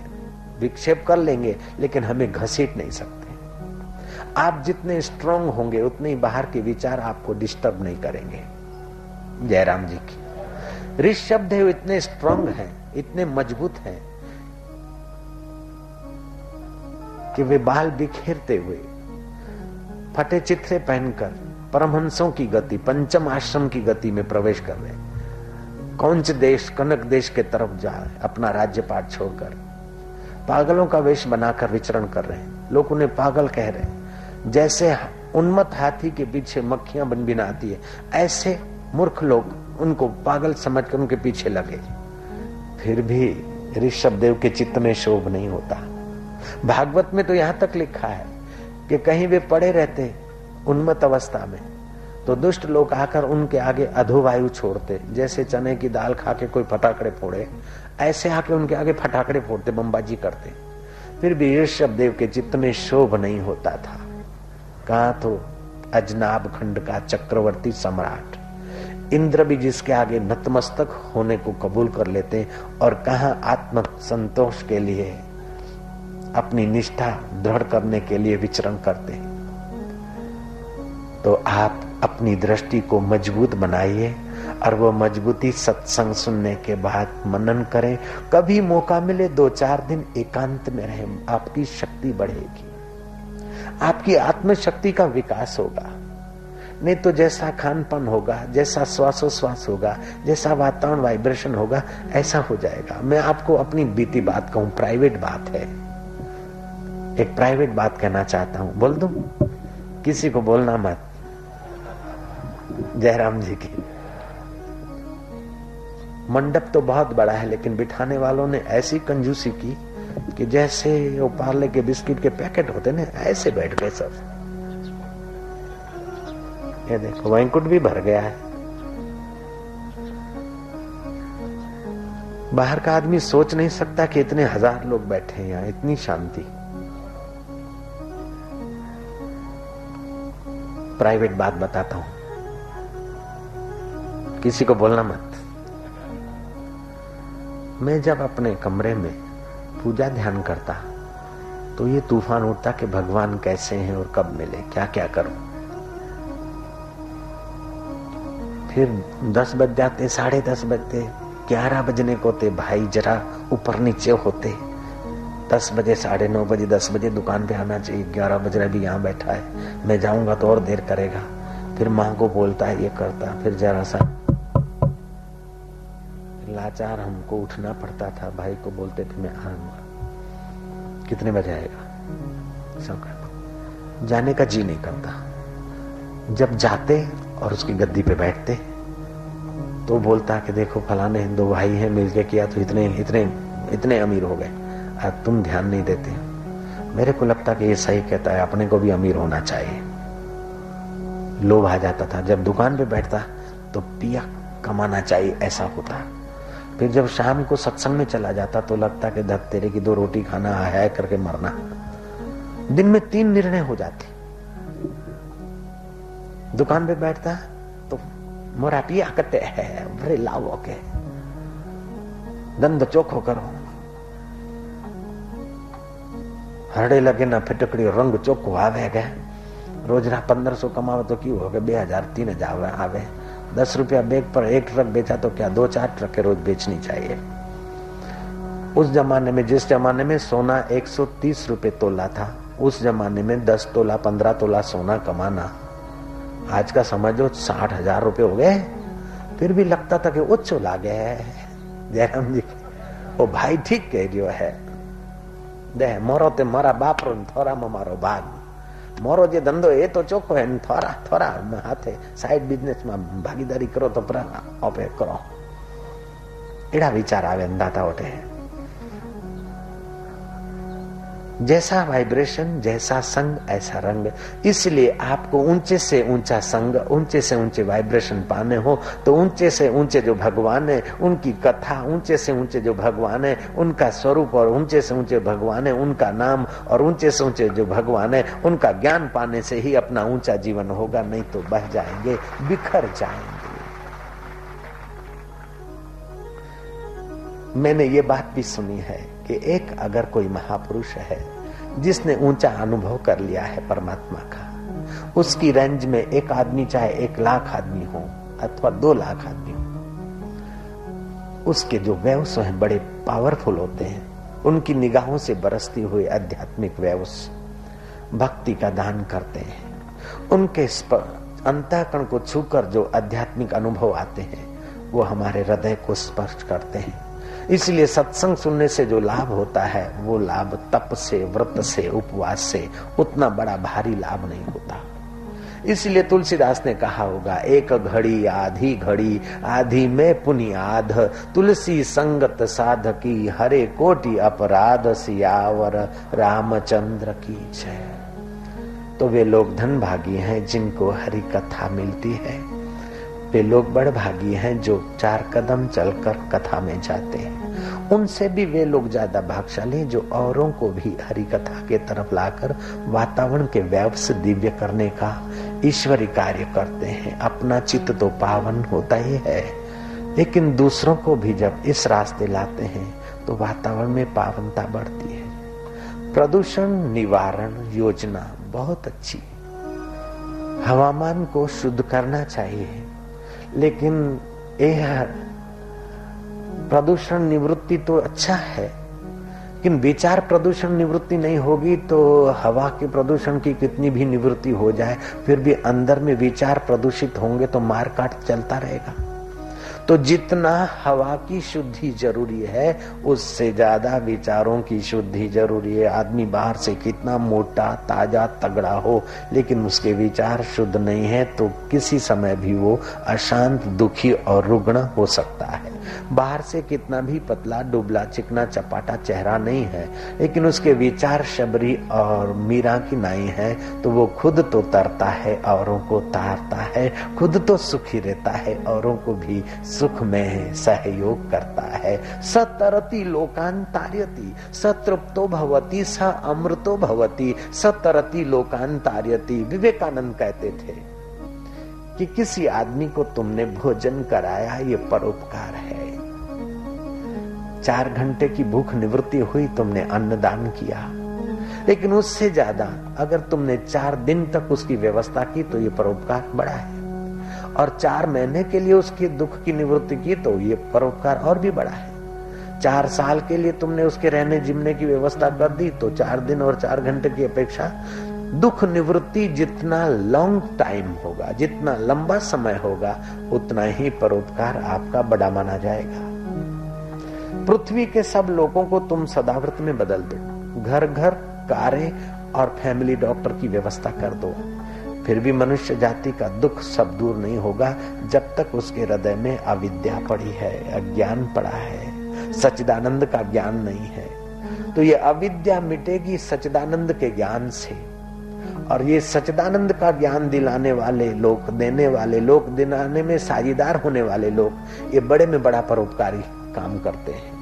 विक्षेप कर लेंगे, लेकिन हमें घसीट नहीं सकते। आप जितने स्ट्रांग होंगे उतने ही बाहर के विचार आपको डिस्टर्ब नहीं करेंगे। जयराम जी की ऋषभ देव इतने स्ट्रांग हैं, इतने मजबूत हैं कि वे बाल बिखेरते हुए, फटे चित्रे पहनकर परमहंसों की गति, पंचम आश्रम की गति में प्रवेश कर रहे हैं। कौंच देश, कनक देश के तरफ जाए, अपना राज्यपाट छोड़कर पागलों का वेश बनाकर विचरण कर रहे हैं। लोग उन्हें पागल कह रहे हैं। जैसे उन्मत्त हाथी के पीछे मक्खियां भिनभिनाती है, ऐसे मूर्ख लोग उनको पागल समझकर उनके पीछे लगे। फिर भी ऋषभ देव के चित्त में शोभ नहीं होता। भागवत में तो यहां तक लिखा है कि कहीं वे पड़े रहते उन्मत्त अवस्था में, तो दुष्ट लोग आकर उनके आगे अधोवायु छोड़ते। जैसे चने की दाल खा के कोई फटाकड़े फोड़े, ऐसे आके उनके आगे फटाकड़े फोड़ते, बमबाजी करते। फिर भी ऋषभ देव के चित्त में शोभ नहीं होता था। कहा तो अजनाब खंड का चक्रवर्ती सम्राट इंद्र भी जिसके आगे नतमस्तक होने को कबूल कर लेते हैं, और कहा आत्म संतोष के लिए, अपनी निष्ठा दृढ़ करने के लिए विचरण करते हैं। तो आप अपनी दृष्टि को मजबूत बनाइए, और वो मजबूती सत्संग सुनने के बाद मनन करें। कभी मौका मिले 2-4 दिन एकांत में रहें, आपकी शक्ति बढ़ेगी, आपकी आत्मशक्ति का विकास होगा। नहीं तो जैसा खान पान होगा, जैसा श्वासोश्वास होगा, जैसा वातावरण वाइब्रेशन होगा, ऐसा हो जाएगा। मैं आपको अपनी बीती बात कहूं, प्राइवेट बात है। एक प्राइवेट बात कहना चाहता हूं, बोल दूं? किसी को बोलना मत। जयराम जी की मंडप तो बहुत बड़ा है, लेकिन बिठाने वालों ने ऐसी कंजूसी की कि जैसे वो पार्ले के बिस्किट के पैकेट होते ना, ऐसे बैठ गए सब। ये देखो वैंकुट भी भर गया है। बाहर का आदमी सोच नहीं सकता कि इतने हजार लोग बैठे हैं यहां, इतनी शांति। प्राइवेट बात बताता हूं, किसी को बोलना मत। मैं जब अपने कमरे में पूजा ध्यान करता तो ये तूफान उठता कि भगवान कैसे हैं और कब मिले, क्या क्या करूं। फिर 10 बज जाते, 10:30 बजते, 11 बजने को थे, भाई जरा ऊपर नीचे होते। 10 बजे, 9:30 बजे, 10 बजे दुकान पे आना चाहिए। 11 बज रहा भी यहाँ बैठा है, मैं जाऊंगा तो और देर करेगा। फिर माँ को बोलता है, ये करता। फिर जरा सा लाचार हमको उठना पड़ता था, भाई को बोलते थे मैं आऊंगा। कितने बजे आएगा? सब जाने का जी नहीं करता। जब जाते और उसकी गद्दी पे बैठते तो बोलता कि देखो फलाने 2 भाई हैं, मिलके किया तो इतने अमीर हो गए, आज तुम ध्यान नहीं देते। मेरे को लगता कि ये सही कहता है, अपने को भी अमीर होना चाहिए। लोभ आ जाता था। जब दुकान पे बैठता तो पिया कमाना चाहिए, ऐसा होता। फिर जब शाम को सत्संग में चला जाता तो लगता कि धत तेरे की 2 रोटी खाना है करके मरना। दिन में 3 निर्णय हो जाते। दुकान पे बैठता तो मोरा पिया कते है, भरे लावो के दंद चोखो करो, हरडे लगे ना फिटकड़ी, रंग चोखो आवे गए। रोज ना 1500 कमावे तो क्यों हो गए 2000 3000 आवे। 10 रुपया बेग पर 1 ट्रक बेचा तो क्या 2-4 ट्रकें रोज बेचनी चाहिए। उस जमाने में, जिस जमाने में सोना 130 रुपए तोला था, उस जमाने में 10 तोला 15 तोला सोना कमाना, आज का समझो 60,000 रुपए हो गए। फिर भी लगता था कि उच्चो लागे है। जयराम जी वो भाई ठीक कह रही है, दे मोरो ते मारा बाप रो थोड़ा में मारो भाग। मोरो जे धंधो ए तो चोखो है, थोड़ा हाथे साइड बिजनेस में भागीदारी करो तो ऑपे करो। एड़ा विचार आवे अंदाता होते हैं। जैसा वाइब्रेशन, जैसा संग, ऐसा रंग। इसलिए आपको ऊंचे से ऊंचा संग, ऊंचे से ऊंचे वाइब्रेशन पाने हो तो ऊंचे से ऊंचे जो भगवान है उनकी कथा, ऊंचे से ऊंचे जो भगवान है उनका स्वरूप, और ऊंचे से ऊंचे भगवान है उनका नाम, और ऊंचे से ऊंचे जो भगवान है उनका ज्ञान पाने से ही अपना ऊंचा जीवन होगा। नहीं तो बह जाएंगे, बिखर जाएंगे। मैंने ये बात भी सुनी है कि एक अगर कोई महापुरुष है जिसने ऊंचा अनुभव कर लिया है परमात्मा का, उसकी रेंज में एक आदमी चाहे 1 लाख आदमी हो अथवा 2 लाख आदमी हो, उसके जो वेव्स हैं बड़े पावरफुल होते हैं। उनकी निगाहों से बरसती हुई आध्यात्मिक वेव्स भक्ति का दान करते हैं। उनके अंतःकरण को छूकर जो आध्यात्मिक अनुभव आते हैं वो हमारे हृदय को स्पर्श करते हैं। इसलिए सत्संग सुनने से जो लाभ होता है वो लाभ तप से, व्रत से, उपवास से उतना बड़ा भारी लाभ नहीं होता। इसलिए तुलसीदास ने कहा होगा, 1 घड़ी आधी घड़ी आधी में पुनियाध, तुलसी संगत साधकी हरे कोटि अपराध, सियावर रामचंद्र की जय। तो वे लोग धनभागी हैं जिनको हरि कथा मिलती है। वे लोग बड़ भागी हैं जो 4 कदम चलकर कथा में जाते हैं। उनसे भी वे लोग ज्यादा भाग्यशाली जो औरों को भी हरि कथा के तरफ लाकर वातावरण के वैभव से दिव्य करने का ईश्वरी कार्य करते हैं। अपना चित्त तो पावन होता ही है, लेकिन दूसरों को भी जब इस रास्ते लाते हैं तो वातावरण में पावनता बढ़ती है। प्रदूषण निवारण योजना बहुत अच्छी, हवामान को शुद्ध करना चाहिए, लेकिन यह प्रदूषण निवृत्ति तो अच्छा है, लेकिन विचार प्रदूषण निवृत्ति नहीं होगी तो हवा के प्रदूषण की कितनी भी निवृत्ति हो जाए फिर भी अंदर में विचार प्रदूषित होंगे तो मार काट चलता रहेगा। तो जितना हवा की शुद्धि जरूरी है उससे ज्यादा विचारों की शुद्धि जरूरी है। आदमी बाहर से कितना मोटा ताजा तगड़ा हो, लेकिन उसके विचार शुद्ध नहीं है तो किसी समय भी वो अशांत, दुखी और रुग्ण हो सकता है। बाहर से कितना भी पतला, दुबला, चिकना, चपाटा चेहरा नहीं है, लेकिन उसके विचार शबरी और मीरा की नाई है तो वो खुद तो तरता है, औरों को तारता है, खुद तो सुखी रहता है, औरों को भी सुख में सहयोग करता है। सतरति लोकान तार्यति, सतृप्तो भवति, स अमृतो भवति, सतरति लोकान तार्यति। विवेकानंद कहते थे कि किसी आदमी को तुमने भोजन कराया, ये परोपकार है। 4 घंटे की भूख निवृत्ति हुई, तुमने अन्नदान किया, लेकिन उससे ज्यादा अगर तुमने 4 दिन तक उसकी व्यवस्था की तो ये परोपकार बड़ा है, और 4 महीने के लिए उसके दुख की निवृत्ति की तो ये परोपकार और भी बड़ा है। 4 साल के लिए तुमने उसके रहने जिमने की व्यवस्था कर दी तो 4 दिन और 4 घंटे की अपेक्षा दुख निवृत्ति जितना लॉन्ग टाइम होगा, जितना लंबा समय होगा, उतना ही परोपकार आपका बड़ा माना जाएगा। पृथ्वी के सब लोगों को तुम सदाव्रत में बदल दो, घर घर कारे और फैमिली डॉक्टर की व्यवस्था कर दो, फिर भी मनुष्य जाति का दुख सब दूर नहीं होगा जब तक उसके हृदय में अविद्या पड़ी है, अज्ञान पड़ा है, सच्चिदानंद का ज्ञान नहीं है। तो ये अविद्या मिटेगी सच्चिदानंद के ज्ञान से, और ये सच्चिदानंद का ज्ञान दिलाने वाले लोग, देने वाले लोग, दिलाने में साझीदार होने वाले लोग, ये बड़े में बड़ा परोपकारी काम करते हैं।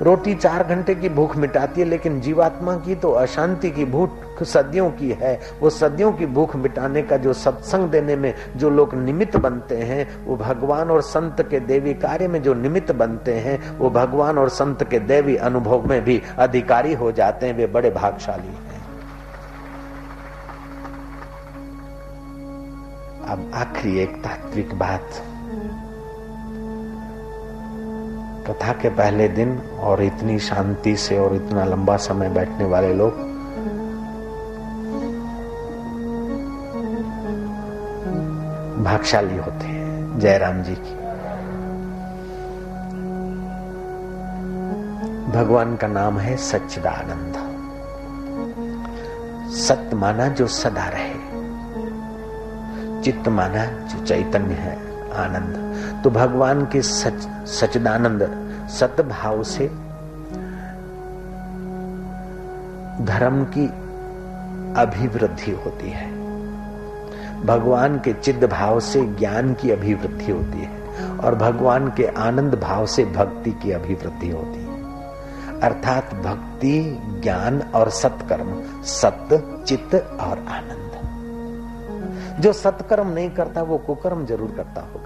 रोटी 4 घंटे की भूख मिटाती है, लेकिन जीवात्मा की तो अशांति की भूख सदियों की है। वो सदियों की भूख मिटाने का जो सत्संग देने में जो लोग निमित्त बनते हैं, वो भगवान और संत के देवी कार्य में जो निमित्त बनते हैं, वो भगवान और संत के देवी अनुभव में भी अधिकारी हो जाते हैं। वे बड़े भाग्यशाली हैं। अब आखिरी एक तात्विक बात। कथा के पहले दिन और इतनी शांति से और इतना लंबा समय बैठने वाले लोग भाग्यशाली होते हैं। जयराम जी की भगवान का नाम है सच्चिदानंद। सत्य माना जो सदा रहे, चित्त माना जो चैतन्य है, आनंद। तो भगवान के सच्चिदानंद सत भाव से धर्म की अभिवृद्धि होती है, भगवान के चिद भाव से ज्ञान की अभिवृद्धि होती है, और भगवान के आनंद भाव से भक्ति की अभिवृद्धि होती है। अर्थात भक्ति, ज्ञान और सत्कर्म, सत्य, चित्त और आनंद। जो सत्कर्म नहीं करता वो कुकर्म जरूर करता होगा।